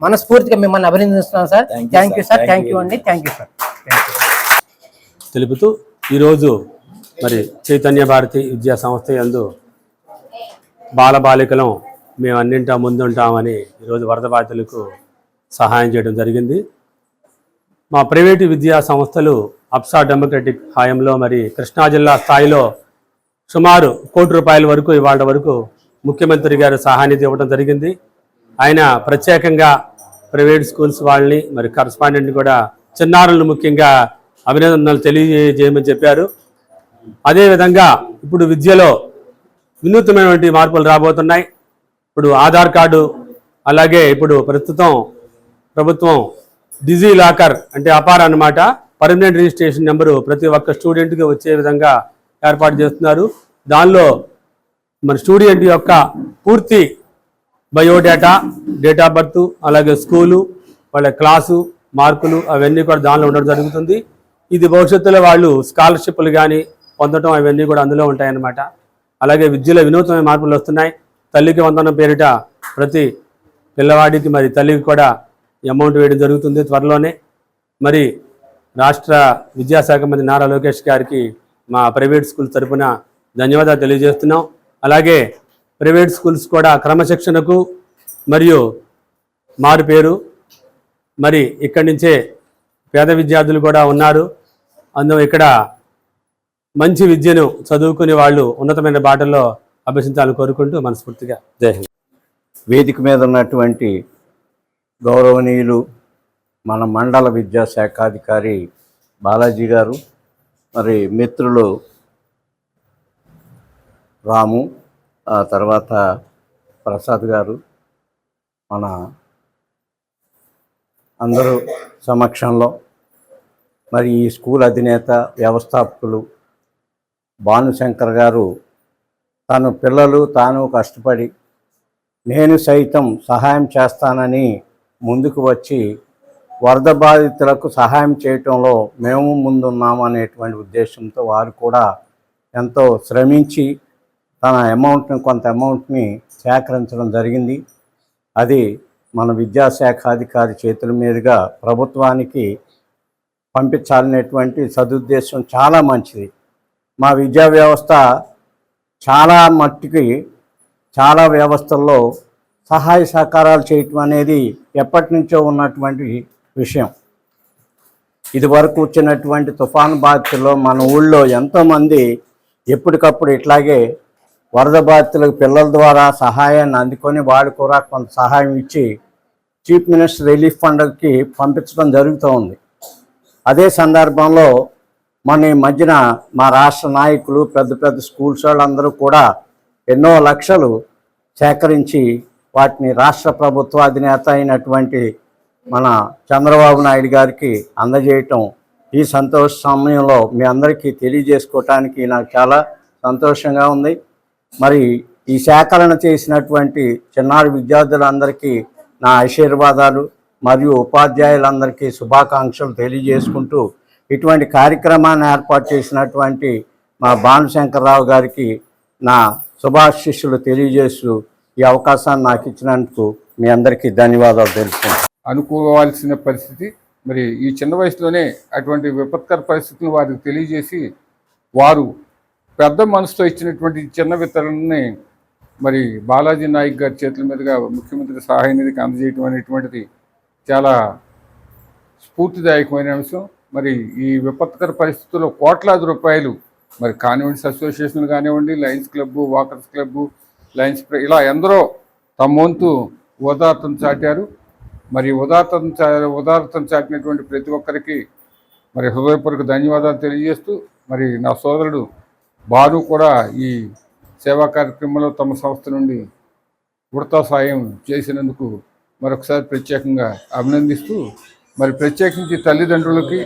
మనస్ఫూర్తిగా మిమ్మల్ని అభినందిస్తున్నాను sir. Thank you sir. Thank you అండి. Thank you sir. తెలుపుతూ ఈరోజు మరి చైతన్య భారతి విద్యా సంస్థ యందు బాలబాలికలం మేము అన్నింటా ముందుంటామని ఈరోజు వరద బాధితులకు సహాయం చేయడం జరిగింది. మా ప్రైవేటు విద్యా సంస్థలు అప్సా డెమోక్రటిక్ హాయంలో మరి కృష్ణా జిల్లా స్థాయిలో సుమారు ₹1 కోటి వరకు ఇవాళ వరకు ముఖ్యమంత్రి గారు సహాయాన్ని ఇవ్వడం జరిగింది. ఆయన ప్రత్యేకంగా ప్రైవేట్ స్కూల్స్ వాళ్ళని మరి కరస్పాండెంట్ని కూడా చిన్నారులను ముఖ్యంగా అభినందనలు తెలియజేయమని చెప్పారు. అదేవిధంగా ఇప్పుడు విద్యలో వినూత్నమైనటువంటి మార్పులు రాబోతున్నాయి. ఇప్పుడు ఆధార్ కార్డు, అలాగే ఇప్పుడు ప్రస్తుతం ప్రభుత్వం డిజీ లాకర్ అంటే అపార్ అన్నమాట, పర్మనెంట్ రిజిస్ట్రేషన్ నెంబరు ప్రతి ఒక్క స్టూడెంట్కి వచ్చే విధంగా ఏర్పాటు చేస్తున్నారు. దానిలో మరి స్టూడెంట్ యొక్క పూర్తి బయోడేటా, డేట్ ఆఫ్ బర్త్, అలాగే స్కూలు, వాళ్ళ క్లాసు మార్కులు అవన్నీ కూడా దానిలో ఉండడం జరుగుతుంది. ఇది భవిష్యత్తులో వాళ్ళు స్కాలర్షిప్లు కానీ పొందడం అవన్నీ కూడా అందులో ఉంటాయన్నమాట. అలాగే విద్యలో వినూత్నమైన మార్పులు వస్తున్నాయి. తల్లికి వందనం పేరిట ప్రతి పిల్లవాడికి మరి తల్లికి కూడా అమౌంట్ వేయడం జరుగుతుంది త్వరలోనే. మరి రాష్ట్ర విద్యాశాఖ మంత్రి నారా లోకేష్ గారికి మా ప్రైవేట్ స్కూల్స్ తరఫున ధన్యవాదాలు తెలియజేస్తున్నాం. అలాగే ప్రైవేట్ స్కూల్స్ కూడా క్రమశిక్షణకు మరియు మారు పేరు, మరి ఇక్కడి నుంచే పేద విద్యార్థులు కూడా ఉన్నారు. అందులో ఇక్కడ మంచి విద్యను చదువుకునే వాళ్ళు ఉన్నతమైన బాటల్లో అభ్యసించాలని కోరుకుంటూ మనస్ఫూర్తిగా జై హింద్. వేదిక మీద ఉన్నటువంటి గౌరవనీయులు మన మండల విద్యాశాఖాధికారి బాలాజీ గారు, మరి మిత్రులు రాము, ఆ తర్వాత ప్రసాద్ గారు, మన అందరూ సమక్షంలో మరి ఈ స్కూల్ అధినేత వ్యవస్థాపకులు భానుశంకర్ గారు తను పిల్లలు తాను కష్టపడి నేను సైతం సహాయం చేస్తానని ముందుకు వచ్చి వరద బాధితులకు సహాయం చేయటంలో మేము ముందున్నాము అనేటువంటి ఉద్దేశంతో వారు కూడా ఎంతో శ్రమించి తన కొంత అమౌంట్ని సేకరించడం జరిగింది. అది మన విద్యాశాఖాధికారి చేతుల మీదుగా ప్రభుత్వానికి పంపించాలనేటువంటి సదుద్దేశం చాలా మంచిది. మా విద్యా వ్యవస్థ చాలా మట్టుకి చాలా వ్యవస్థల్లో సహాయ సహకారాలు చేయటం అనేది ఎప్పటి నుంచో ఉన్నటువంటి విషయం. ఇది వరకు వచ్చినటువంటి తుఫాను బాధితుల్లో మన ఊళ్ళో ఎంతోమంది ఎప్పటికప్పుడు ఇట్లాగే వరద బాధితులకు పిల్లల ద్వారా సహాయాన్ని అందుకొని వాడు కూడా కొంత సహాయం ఇచ్చి చీఫ్ మినిస్టర్ రిలీఫ్ ఫండ్కి పంపించడం జరుగుతూ ఉంది. అదే సందర్భంలో మన ఈ మధ్యన మా రాష్ట్ర నాయకులు పెద్ద పెద్ద స్కూల్స్ వాళ్ళందరూ కూడా ఎన్నో లక్షలు సేకరించి వాటిని రాష్ట్ర ప్రభుత్వ అధినేత అయినటువంటి మన చంద్రబాబు నాయుడు గారికి అందజేయటం ఈ సంతోష సమయంలో మీ అందరికీ తెలియజేసుకోవటానికి నాకు చాలా సంతోషంగా ఉంది. మరి ఈ సేకరణ చేసినటువంటి చిన్నారి విద్యార్థులందరికీ నా ఆశీర్వాదాలు మరియు ఉపాధ్యాయులందరికీ శుభాకాంక్షలు తెలియజేసుకుంటూ ఇటువంటి కార్యక్రమాన్ని ఏర్పాటు చేసినటువంటి మా భానుశంకర్రావు గారికి నా శుభాశిస్సులు తెలియజేస్తూ ఈ అవకాశాన్ని నాకు ఇచ్చినందుకు మీ అందరికీ ధన్యవాదాలు తెలుపుకుంటాను. అనుకోవాల్సిన పరిస్థితి, మరి ఈ చిన్న వయసులోనే అటువంటి విపత్కర పరిస్థితులను వారికి తెలియజేసి వారు పెద్ద మనసుతో ఇచ్చినటువంటి చిన్న వితరణని మరి బాలాజీ నాయక్ గారి చేతుల మీదుగా ముఖ్యమంత్రి సహాయ నిధికి అందజేయటం అనేటువంటిది చాలా స్ఫూర్తిదాయకమైన అంశం. మరి ఈ విపత్కర పరిస్థితుల్లో కోట్లాది రూపాయలు మరి కాన్వెంట్స్ అసోసియేషన్లు కానివ్వండి, Lions club, walkers club, Lions ఇలా ఎందరో తమ వంతు ఉదారతను చాటారు. మరి ఉదారతను చాటినటువంటి ప్రతి ఒక్కరికి మరి హృదయపూర్వక ధన్యవాదాలు తెలియజేస్తూ, మరి నా సోదరుడు బాలు కూడా ఈ సేవా కార్యక్రమంలో తమ సంస్థ నుండి ఉడతా సాయం చేసినందుకు మరొకసారి ప్రత్యేకంగా అభినందిస్తూ, మరి ప్రత్యేకించి తల్లిదండ్రులకి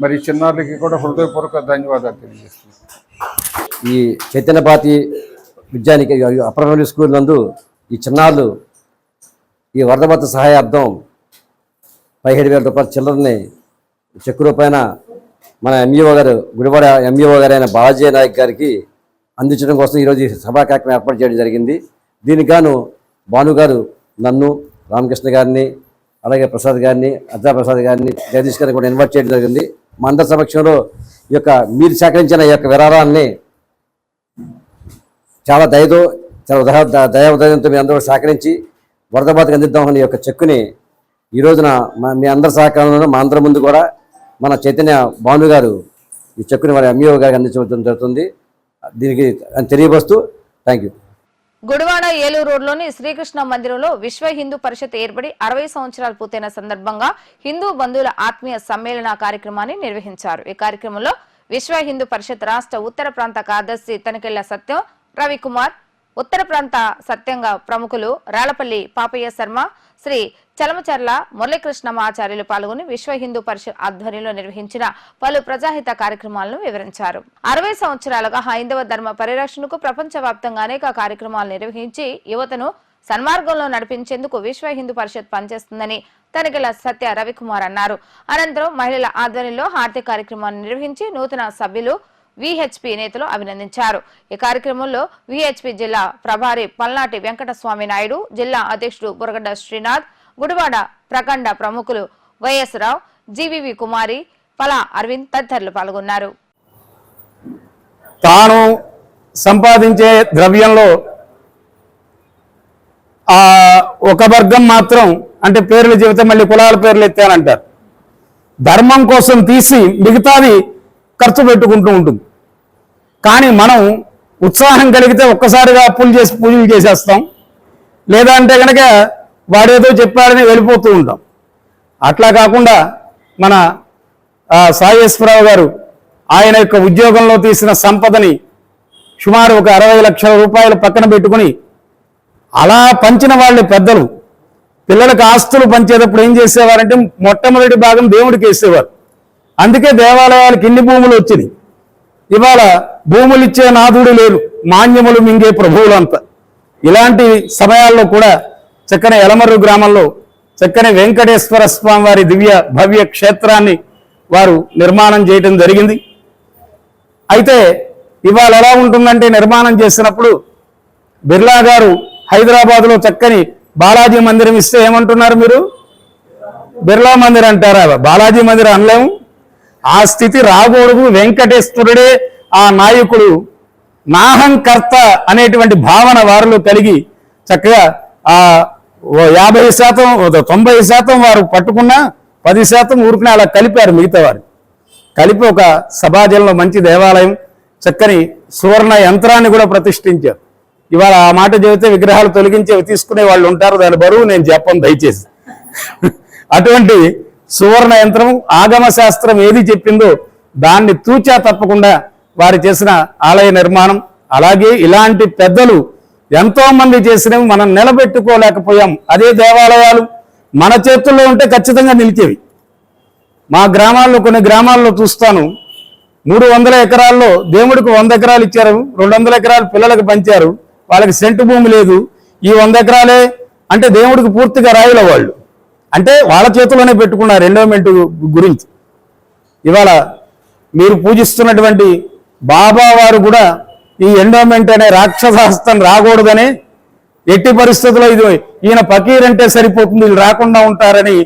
మరి చిన్నారులకి కూడా హృదయపూర్వక ధన్యవాదాలు తెలియజేస్తున్నాను. ఈ చైతన్యపాతి విద్యానికి అప్పర్ ప్రైమరీ స్కూల్ నందు ఈ చిన్నారులు ఈ వరద సహాయార్థం 17,000 రూపాయల చిల్లరని చెక్కు రూపాయన మన ఎంఈఓ గారు, గుడివాడ ఎంఈఓ గారైన బాలాజీ నాయక్ గారికి అందించడం కోసం ఈరోజు ఈ సభా కార్యక్రమం ఏర్పాటు చేయడం జరిగింది. దీనికి గాను భానుగారు నన్ను, రామకృష్ణ గారిని, అలాగే ప్రసాద్ గారిని, అర్జా ప్రసాద్ గారిని, జగదీష్ గారిని కూడా ఇన్వైట్ చేయడం జరిగింది. మా అందరి సమక్షంలో ఈ యొక్క మీరు సేకరించిన ఈ యొక్క విరాళాన్ని చాలా దయతో, చాలా దయా ఉదయంతో మీ అందరూ సహకరించి వరద బాధకు అందిద్దామని ఈ యొక్క చెక్కుని ఈ రోజున మీ అందరి సహకారంలో మా అందరి ముందు కూడా మన చైతన్య భాను గారు ఈ చెక్కుని వారి ఎంఈఓ గారికి అందించడం జరుగుతుంది. దీనికి తెలియవస్తూ థ్యాంక్ యూ. గుడివాడ ఏలూరు రోడ్లోని శ్రీకృష్ణ మందిరంలో విశ్వ హిందూ పరిషత్ ఏర్పడి 60 సంవత్సరాలు పూర్తయిన సందర్భంగా హిందూ బంధువుల ఆత్మీయ సమ్మేళన కార్యక్రమాన్ని నిర్వహించారు. ఈ కార్యక్రమంలో విశ్వ హిందూ పరిషత్ రాష్ట్ర ఉత్తర ప్రాంత కార్యదర్శి తనికెళ్ల సత్యం, రవికుమార్, ఉత్తర ప్రాంత సత్యంగా ప్రముఖులు రాళ్లపల్లి పాపయ్య శర్మ, శ్రీ చలమచర్ల మురళీకృష్ణమాచార్యులు పాల్గొని విశ్వ హిందూ పరిషత్ ఆధ్వర్యంలో నిర్వహించిన పలు ప్రజాహిత కార్యక్రమాలను వివరించారు. 60 సంవత్సరాలుగా హైందవ ధర్మ పరిరక్షణకు ప్రపంచవ్యాప్తంగా అనేక కార్యక్రమాలు నిర్వహించి యువతను సన్మార్గంలో నడిపించేందుకు విశ్వ హిందూ పరిషత్ పనిచేస్తుందని తనికెళ్ల సత్య రవికుమార్ అన్నారు. అనంతరం మహిళల ఆధ్వర్యంలో హారతి కార్యక్రమాన్ని నిర్వహించి నూతన సభ్యులు విహెచ్పి నేతలు అభినందించారు. ఈ కార్యక్రమంలో విహెచ్పి జిల్లా ప్రభారి పల్నాటి వెంకటస్వామి నాయుడు, జిల్లా అధ్యక్షుడు బురగడ్డ శ్రీనాథ్, గుడివాడ ప్రఖండ ప్రముఖులు వైఎస్ రావు, జీవీవి కుమారి, పలా అరవింద్ తదితరులు పాల్గొన్నారు. తాను సంపాదించే ద్రవ్యంలో ఒక వర్గం మాత్రం అంటే పేర్లు చెబితే మళ్ళీ కులాల పేర్లు ఎత్తానంటారు. ధర్మం కోసం తీసి మిగతాది ఖర్చు పెట్టుకుంటూ ఉంటుంది. కానీ మనం ఉత్సాహం కలిగితే ఒక్కసారిగా అప్పులు చేసి పూజలు చేసేస్తాం, లేదా అంటే కనుక వాడేదో చెప్పాడని వెళ్ళిపోతూ ఉంటాం. అట్లా కాకుండా మన సాయేశ్వరరావు గారు ఆయన యొక్క ఉద్యోగంలో తీసిన సంపదని సుమారు ఒక 60 లక్షల రూపాయలు పక్కన పెట్టుకుని అలా పంచిన వాళ్ళే పెద్దలు. పిల్లలకు ఆస్తులు పంచేటప్పుడు ఏం చేసేవారంటే మొట్టమొదటి భాగం దేవుడికి వేసేవారు. అందుకే దేవాలయాలకు ఇన్ని భూములు వచ్చినాయి. ఇవాళ భూములు ఇచ్చే నాథుడు లేరు, మాన్యములు మింగే ప్రభువులంతా. ఇలాంటి సమయాల్లో కూడా చక్కని ఎలమర్రు గ్రామంలో చక్కని వెంకటేశ్వర స్వామి వారి దివ్య భవ్య క్షేత్రాన్ని వారు నిర్మాణం చేయడం జరిగింది. అయితే ఇవాళ ఎలా ఉంటుందంటే నిర్మాణం చేసినప్పుడు బిర్లా గారు హైదరాబాద్లో చక్కని బాలాజీ మందిరం ఇస్తే ఏమంటున్నారు మీరు? బిర్లా మందిర్ అంటారా? బాలాజీ మందిరం అనలేము. ఆ స్థితి రాకూడదు. వెంకటేశ్వరుడే ఆ నాయకుడు, నాహంకర్త అనేటువంటి భావన వారిలో కలిగి చక్కగా ఆ 50%, 90% వారు పట్టుకున్నా 10% ఊరుకునే అలా కలిపారు. మిగతా వారు కలిపి ఒక సమాజంలో మంచి దేవాలయం, చక్కని సువర్ణ యంత్రాన్ని కూడా ప్రతిష్ఠించారు. ఇవాళ ఆ మాట చెబితే విగ్రహాలు తొలగించేవి తీసుకునే వాళ్ళు ఉంటారు, దాని బరువు నేను చెప్పను దయచేసి. అటువంటి సువర్ణ యంత్రం ఆగమ శాస్త్రం ఏది చెప్పిందో దాన్ని తూచా తప్పకుండా వారు చేసిన ఆలయ నిర్మాణం. అలాగే ఇలాంటి పెద్దలు ఎంతో మంది చేసినవి మనం నిలబెట్టుకోలేకపోయాం. అదే దేవాలయాలు మన చేతుల్లో ఉంటే ఖచ్చితంగా నిలిచేవి. మా గ్రామాల్లో కొన్ని గ్రామాల్లో చూస్తాను, 300 ఎకరాల్లో దేవుడికి 100 ఎకరాలు ఇచ్చారు, 200 ఎకరాలు పిల్లలకు పంచారు, వాళ్ళకి సెంటు భూమి లేదు. ఈ 100 ఎకరాలే అంటే దేవుడికి పూర్తిగా రాయుల వాళ్ళు అంటే వాళ్ళ చేతుల్లోనే పెట్టుకున్నారు ఎండోమెంట్ గురించి. ఇవాళ మీరు పూజిస్తున్నటువంటి బాబా వారు కూడా ఈ ఎండోమెంట్ అనే రాక్షసహస్తం రాకూడదని, ఎట్టి పరిస్థితుల్లో ఇది ఈయన ఫకీర్ అంటే సరిపోతుంది, వీళ్ళు రాకుండా ఉంటారని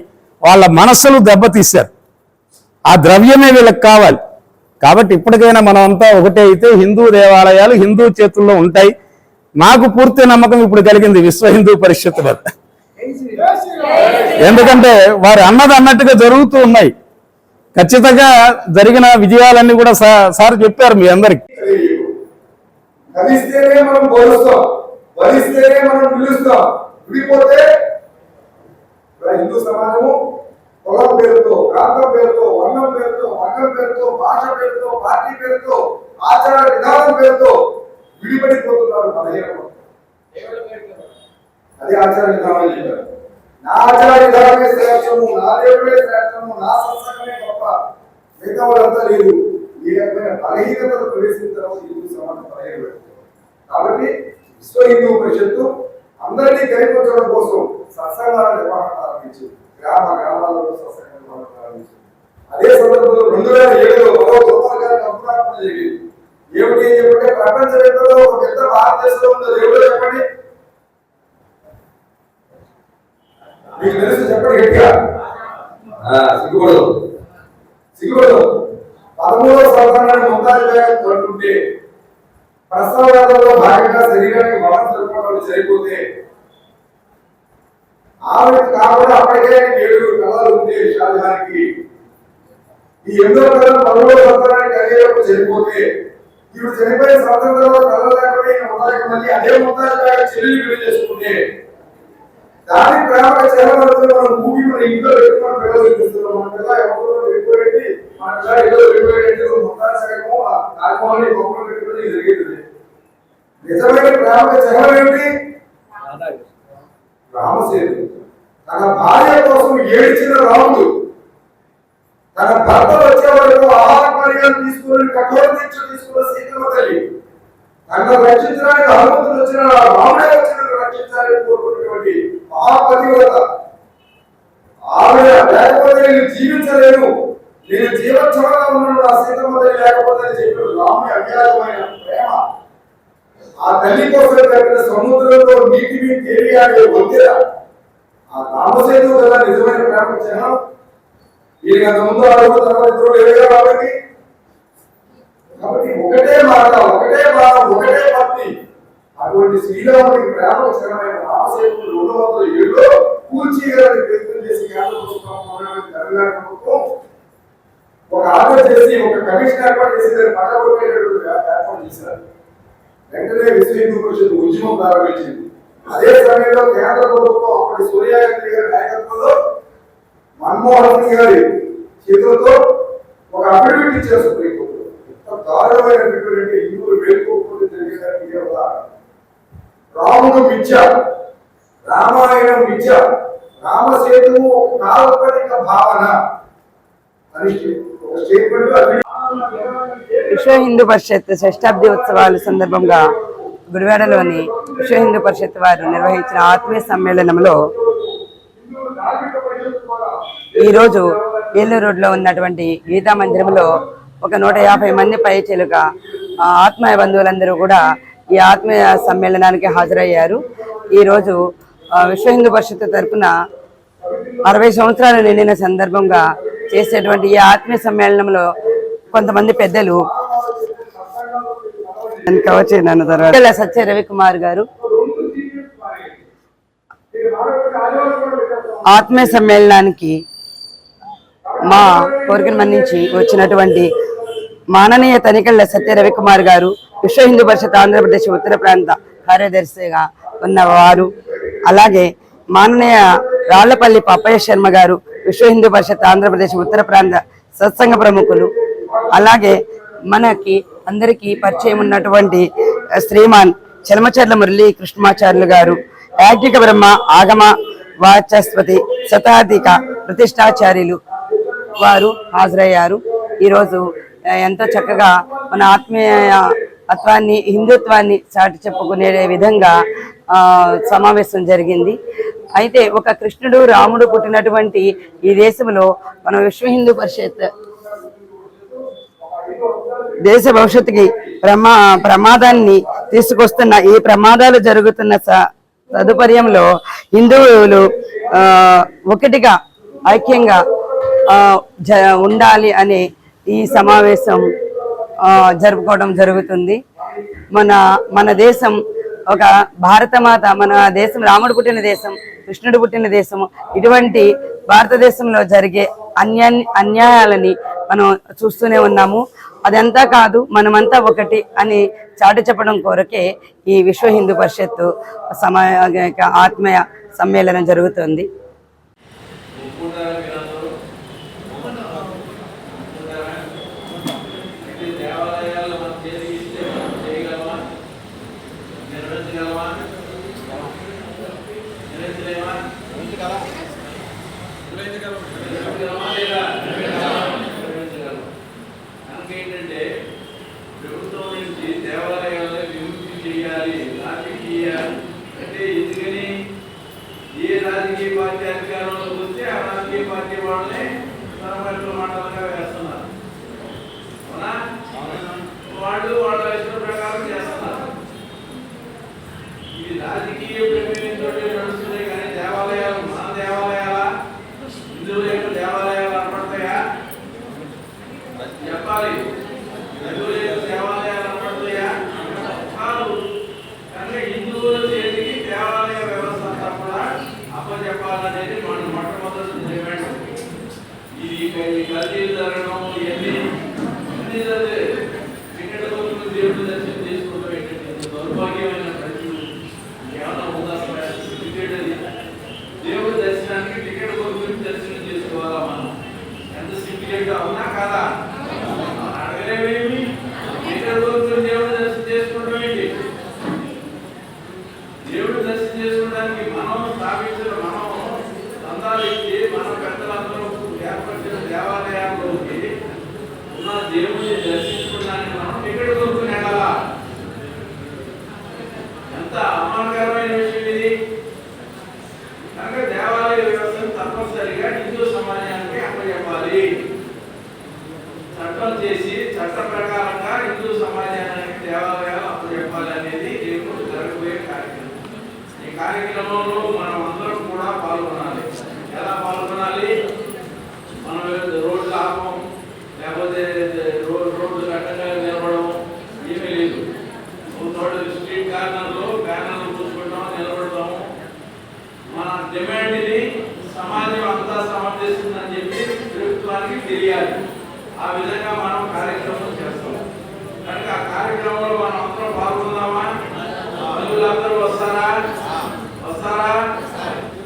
వాళ్ళ మనస్సులు దెబ్బతీశారు. ఆ ద్రవ్యమే వీళ్ళకి కావాలి. కాబట్టి ఇప్పటికైనా మనం అంతా ఒకటే అయితే హిందూ దేవాలయాలు హిందూ చేతుల్లో ఉంటాయి. నాకు పూర్తి నమ్మకం ఇప్పుడు కలిగింది విశ్వ హిందూ పరిషత్ మీద. ఎందుకంటే వారు అన్నది అన్నట్టుగా జరుగుతూ ఉన్నాయి. ఖచ్చితంగా జరిగిన విజయాలన్నీ కూడా సార్ చెప్పారు మీ అందరికి. కలిస్తేనే మనం బోధిస్తాం, బలిస్తేనే మనం పిలుస్తాం. విడిపోతే హిందూ సమాజము కులం పేరుతో, ప్రాంతం పేరుతో, వర్ణం పేరుతో, వర్గం పేరుతో, భాష పేరుతో, పార్టీ పేరుతో, ఆచార విధానం పేరుతో విడిపడిపోతున్నారు. అదే ఆచార విధానం చెప్పారు. నా ఆచార విధానమే శ్రేష్టము, నా దేవుడే శ్రేష్టము, నా సత్సంగమే గొప్ప, మిగతా వాళ్ళంతా లేదు. ఈ రకమైన బలహీనతలు ప్రవేశించడం హిందూ సమాజం బలహీనపడుతుంది. కాబట్టి విశ్వ హిందూ పరిషత్తు అందరినీ కనిపించడం కోసం సత్సంగాల నిర్వహణ ప్రారంభించింది. గ్రామాలలో సత్సంగ నిర్వహణ ప్రారంభించింది. అదే సందర్భంలో 2007లో మరో గొప్పగారికి అభిప్రాయం జరిగింది. ఏమిటి చెప్పంటే ప్రపంచవ్యాప్తంగా ఒక పెద్ద భారతదేశంలో ఉన్న దేవుడు చెప్పండి, మీకు తెలుసు చెప్పండి గట్టిగా. సిగ్గుపడదు 13వ సంవత్సరాన్ని ముంతాజ్ బేగం అంటుంటే ప్రసవవేదంలో భాగంగా శరీరానికి బలం సరిపోవడం సరిపోతే ఆవిడ కాబట్టి అప్పటికే 7 కళలు ఉంటే షాజహాన్కి ఈ 8వ కళ 13వ సంవత్సరానికి అయ్యేటప్పుడు చనిపోతే ఇప్పుడు చనిపోయిన సంవత్సరంలో కళలు లేకపోతే మళ్ళీ అదే ముంతాజ్ బేగం చెల్లి పెళ్లి చేసుకుంటే దాని ప్రేమగా చేరవలసిన మనం భూమి మన ఇంట్లో పెట్టుకుని పిల్లలు చూపిస్తున్నాం. మన పిల్ల ఎవరో పెట్టుకోబెట్టి మన పిల్ల ఏదో పెట్టుకోబెట్టి ముంతాజేమో రాజమోహన్ గొప్పలు పెట్టుకుని జరిగింది. నిజమైన ప్రేమగా చేరవేంటి? రామసేను తన భార్య కోసం ఏడ్చిన రాముడు తన భర్త వచ్చే వరకు ఆహార పానీయాలు తీసుకుని కఠోర దీక్ష తీసుకున్న సీతమ్మ తల్లి తనను రక్షించడానికి హనుమంతుడు వచ్చిన రాముడే వచ్చిన రక్షించాలని కోరుకున్నటువంటి మహాపతివ్రత ఆవిడ లేకపోతే నేను జీవించలేను, నేను జీవోత్సవంగా ఉన్నాను నా సీతమ్మ తల్లి లేకపోతే అని చెప్పాడు. రాముడి అవ్యాజమైన ప్రేమ ఆ తల్లి కోసం కట్టిన సముద్రంలో నీటిని తేలియాడే వంతెన ఆ రామసేతు కదా నిజమైన ప్రేమ చిహ్నం. ఈయన అంత ముందు అడుగు తర్వాత ఇద్దరు లేదుగా కాబట్టి ఒకటే మాట, ఒకటే భావం, ఒకటే భక్తి. అటువంటి శ్రీరాముడికి ప్రేమ చిహ్నమైన రామసేతు 207లో కూల్చేయాలని ప్రయత్నం చేసి తెలంగాణ ప్రభుత్వం ఒక ఆర్డర్ చేసి ఒక కమిషన్ ఏర్పాటు చేసి దాన్ని పక్కబట్టేటటువంటి ఏర్పాటు చేశారు. వెంటనే విశ్వ హిందూ పరిషత్ ఉద్యమం ప్రారంభించింది. అదే సమయంలో కేంద్ర ప్రభుత్వం అప్పటి సోనియా గాంధీ గారి నాయకత్వంలో మన్మోహన్ సింగ్ గారి చేతులతో ఒక అఫిడవిట్ ఇచ్చారు సుప్రీంకోర్టు. ఎంత దారుణమైన అఫిడవిట్, హిందువులు వేడుకోకుండా జరిగేదానికి రాముడు మిథ్య, రామాయణం మిథ్య, రామసేతువు ఒక కాల్పనిక భావన అని ఒక స్టేట్మెంట్. విశ్వ హిందూ పరిషత్ శతాబ్ది ఉత్సవాల సందర్భంగా గుడివాడలోని విశ్వ హిందూ పరిషత్ వారు నిర్వహించిన ఆత్మీయ సమ్మేళనంలో ఈరోజు ఏలూరు రోడ్లో ఉన్నటువంటి గీతా మందిరంలో ఒక 150 మంది పైచిలుగా ఆత్మీయ బంధువులందరూ కూడా ఈ ఆత్మీయ సమ్మేళనానికి హాజరయ్యారు. ఈరోజు విశ్వ హిందూ పరిషత్ తరఫున 60 సంవత్సరాలు నిండిన సందర్భంగా చేసేటువంటి ఈ ఆత్మీయ సమ్మేళనంలో కొంతమంది పెద్దలు సత్య రవికుమార్ గారు ఆత్మీయ సమ్మేళనానికి మా కోరికను మన్నించి వచ్చినటువంటి మాననీయ తనికెళ్ల సత్య రవికుమార్ గారు విశ్వ హిందూ పరిషత్ ఆంధ్రప్రదేశ్ ఉత్తర ప్రాంత కార్యదర్శిగా ఉన్నవారు, అలాగే మాననీయ రాళ్లపల్లి పాపయ్య శర్మ గారు విశ్వ హిందూ పరిషత్ ఆంధ్రప్రదేశ్ ఉత్తర ప్రాంత సత్సంగ ప్రముఖులు, అలాగే మనకి అందరికీ పరిచయం ఉన్నటువంటి శ్రీమాన్ చలమచర్ల మురళీ కృష్ణమాచార్యులు గారు యాజ్ఞిక బ్రహ్మ ఆగమ వాచస్పతి శతాధిక ప్రతిష్టాచార్యులు వారు హాజరయ్యారు. ఈరోజు ఎంతో చక్కగా మన ఆత్మీయత్వాన్ని హిందుత్వాన్ని చాటి చెప్పుకునే విధంగా సమావేశం జరిగింది. అయితే ఒక కృష్ణుడు రాముడు పుట్టినటువంటి ఈ దేశంలో మన విశ్వ హిందూ పరిషత్ దేశ భవిష్యత్తుకి ప్రమాదాన్ని తీసుకొస్తున్న ఈ ప్రమాదాలు జరుగుతున్న తదుపర్యంలో హిందువులు ఒకటిగా ఐక్యంగా ఉండాలి అనే ఈ సమావేశం జరుపుకోవడం జరుగుతుంది. మన దేశం ఒక భారతమాత, మన దేశం రాముడు పుట్టిన దేశం, కృష్ణుడు పుట్టిన దేశము. ఇటువంటి భారతదేశంలో జరిగే అన్యాయాలని మనం చూస్తూనే ఉన్నాము. అదంతా కాదు, మనమంతా ఒకటి అని చాటి చెప్పడం కొరకే ఈ విశ్వ హిందూ పరిషత్తు ఆత్మీయ సమ్మేళనం జరుగుతుంది. ఏంటంటే ప్రభుత్వం నుంచి దేవాలయాలను విముక్తి చేయాలి, రాజకీయ అంటే ఎందుకని ఏ రాజకీయ పార్టీ అధికారంలోకి వస్తే ఆ రాజకీయ పార్టీ వాళ్ళని తరమట్లు మండలంగా వేస్తున్నారు. వాళ్ళు వాళ్ళ ఇష్టం ప్రకారం చేస్తున్నారు. ఇది రాజకీయ ప్రక్రియతో నడుస్తున్నాయి. కానీ దేవాలయాలు మన దేవాలయాల హిందువుల యొక్క దేవాలయాలు అనపడతాయా చెప్పాలి. హిందువుల యొక్క దేవాలయాలు అనపడతాయా కాదు. కనుక హిందువుల చేతికి దేవాలయ వ్యవస్థ అంతా కూడా అప్పచెప్పాలనేది మన మొట్టమొదటి డిమాండ్. ఇది కల్తీలు జరగడం ఇవన్నీ టికెట్ కొనుక్కు దేవుడు దర్శనం చేసుకోవడం ఏంటంటే దౌర్భాగ్యమైన పరిస్థితి. ఏమన్నా ఉందా టికెట్? అది దేవుడి దర్శనానికి టికెట్ కొనుక్కుని దర్శనం చేసుకోవాలా మనం? ఎంత సింపుల్గా అవునా కాదా? అడగలేమేమి? టికెట్ కొనుక్కుని దేవుడు దర్శనం చేసుకోవడం ఏంటి? దేవుడు దర్శనం చేసుకోవడానికి మనం స్థాపించిన, మనం దందాలు ఇచ్చి మనం పెద్దలందరూ ఏర్పరిచిన దేవాలయాల్లోకి ఉన్న దేవుడిని దర్శించుకోవడానికి మనం టికెట్ కొనుక్కుని వెళ్ళాలా? ఎంత అవమానకరమైన విషయం ఇది. కనుక దేవాలయ వ్యవస్థను తప్పనిసరిగా హిందూ సమాజానికి అప్పచెప్పాలి. చట్టం చేసి చట్ట ప్రకారంగా హిందూ సమాజానికి దేవాలయాలు అప్పచెప్పాలి అనేది రేపు జరగబోయే కార్యక్రమం. ఈ కార్యక్రమంలో మనం అందరం కూడా పాల్గొనాలి. ఎలా పాల్గొనాలి? మనం రోడ్లు ఆపం, లేకపోతే రోడ్లు అడ్డంగా నిలబడడం ఏమీ లేదు. స్ట్రీట్ కార్నర్లో బ్యానర్లు చూసుకుంటాం, నిలబడతాము. మన డిమాండ్ని సమాజం అంతా సమర్థిస్తుందని చెప్పి ప్రభుత్వానికి తెలియాలి. ఆ విధంగా మనం కార్యక్రమం చేస్తాం. కనుక ఆ కార్యక్రమంలో మనం అందరం పాల్గొందామా? తల్లులందరూ వస్తారా? వస్తారా?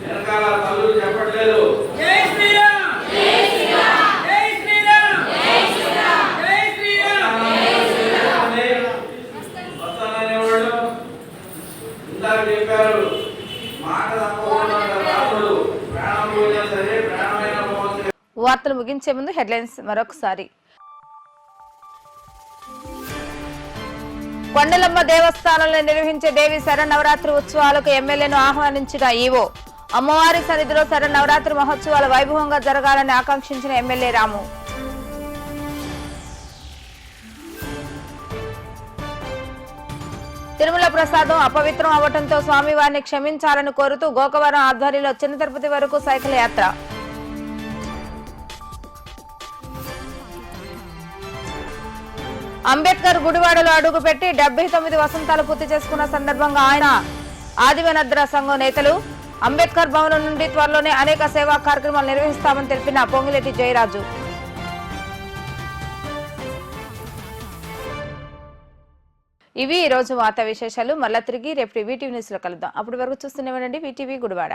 వెనకాల తల్లులు చెప్పట్లేదు. వస్తాననేవాళ్ళు ఇందాక చెప్పారు, మాట తప్పకుండా రాముడు ప్రాణం పోయినా సరే ప్రాణమైన పోవచ్చు. వార్తలు ముగించే ముందు హెడ్లైన్స్ మరొకసారి. కొండలమ్మ దేవస్థానంలో నిర్వహించే దేవి శరన్నవరాత్రి ఉత్సవాలకు ఎమ్మెల్యేను ఆహ్వానించిన ఈవో. అమ్మవారి సన్నిధిలో శరన్నవరాత్రి మహోత్సవాలు వైభవంగా జరగాలని ఆకాంక్షించిన ఎమ్మెల్యే రాము. తిరుమల ప్రసాదం అపవిత్రం అవ్వడంతో స్వామివారిని క్షమించాలని కోరుతూ గోకవరం ఆధ్వర్యంలో చిన్న తిరుపతి వరకు సైకిల్ యాత్ర. అంబేద్కర్ గుడివాడలో అడుగుపెట్టి 79 వసంతాలు పూర్తి చేసుకున్న సందర్భంగా ఆయన ఆదివనద్ర సంఘం నేతలు అంబేద్కర్ భవనం నుండి త్వరలోనే అనేక సేవా కార్యక్రమాలు నిర్వహిస్తామని తెలిపిన పొంగిరెడ్డి జయరాజు. ఇవి ఈ రోజు వార్తా విశేషాలు. మళ్ళా తిరిగి రేపు వీటీవీ న్యూస్ లో కలుద్దాం. అప్పటి వరకు చూస్తూనే ఉండండి వీటీవీ గుడివాడ.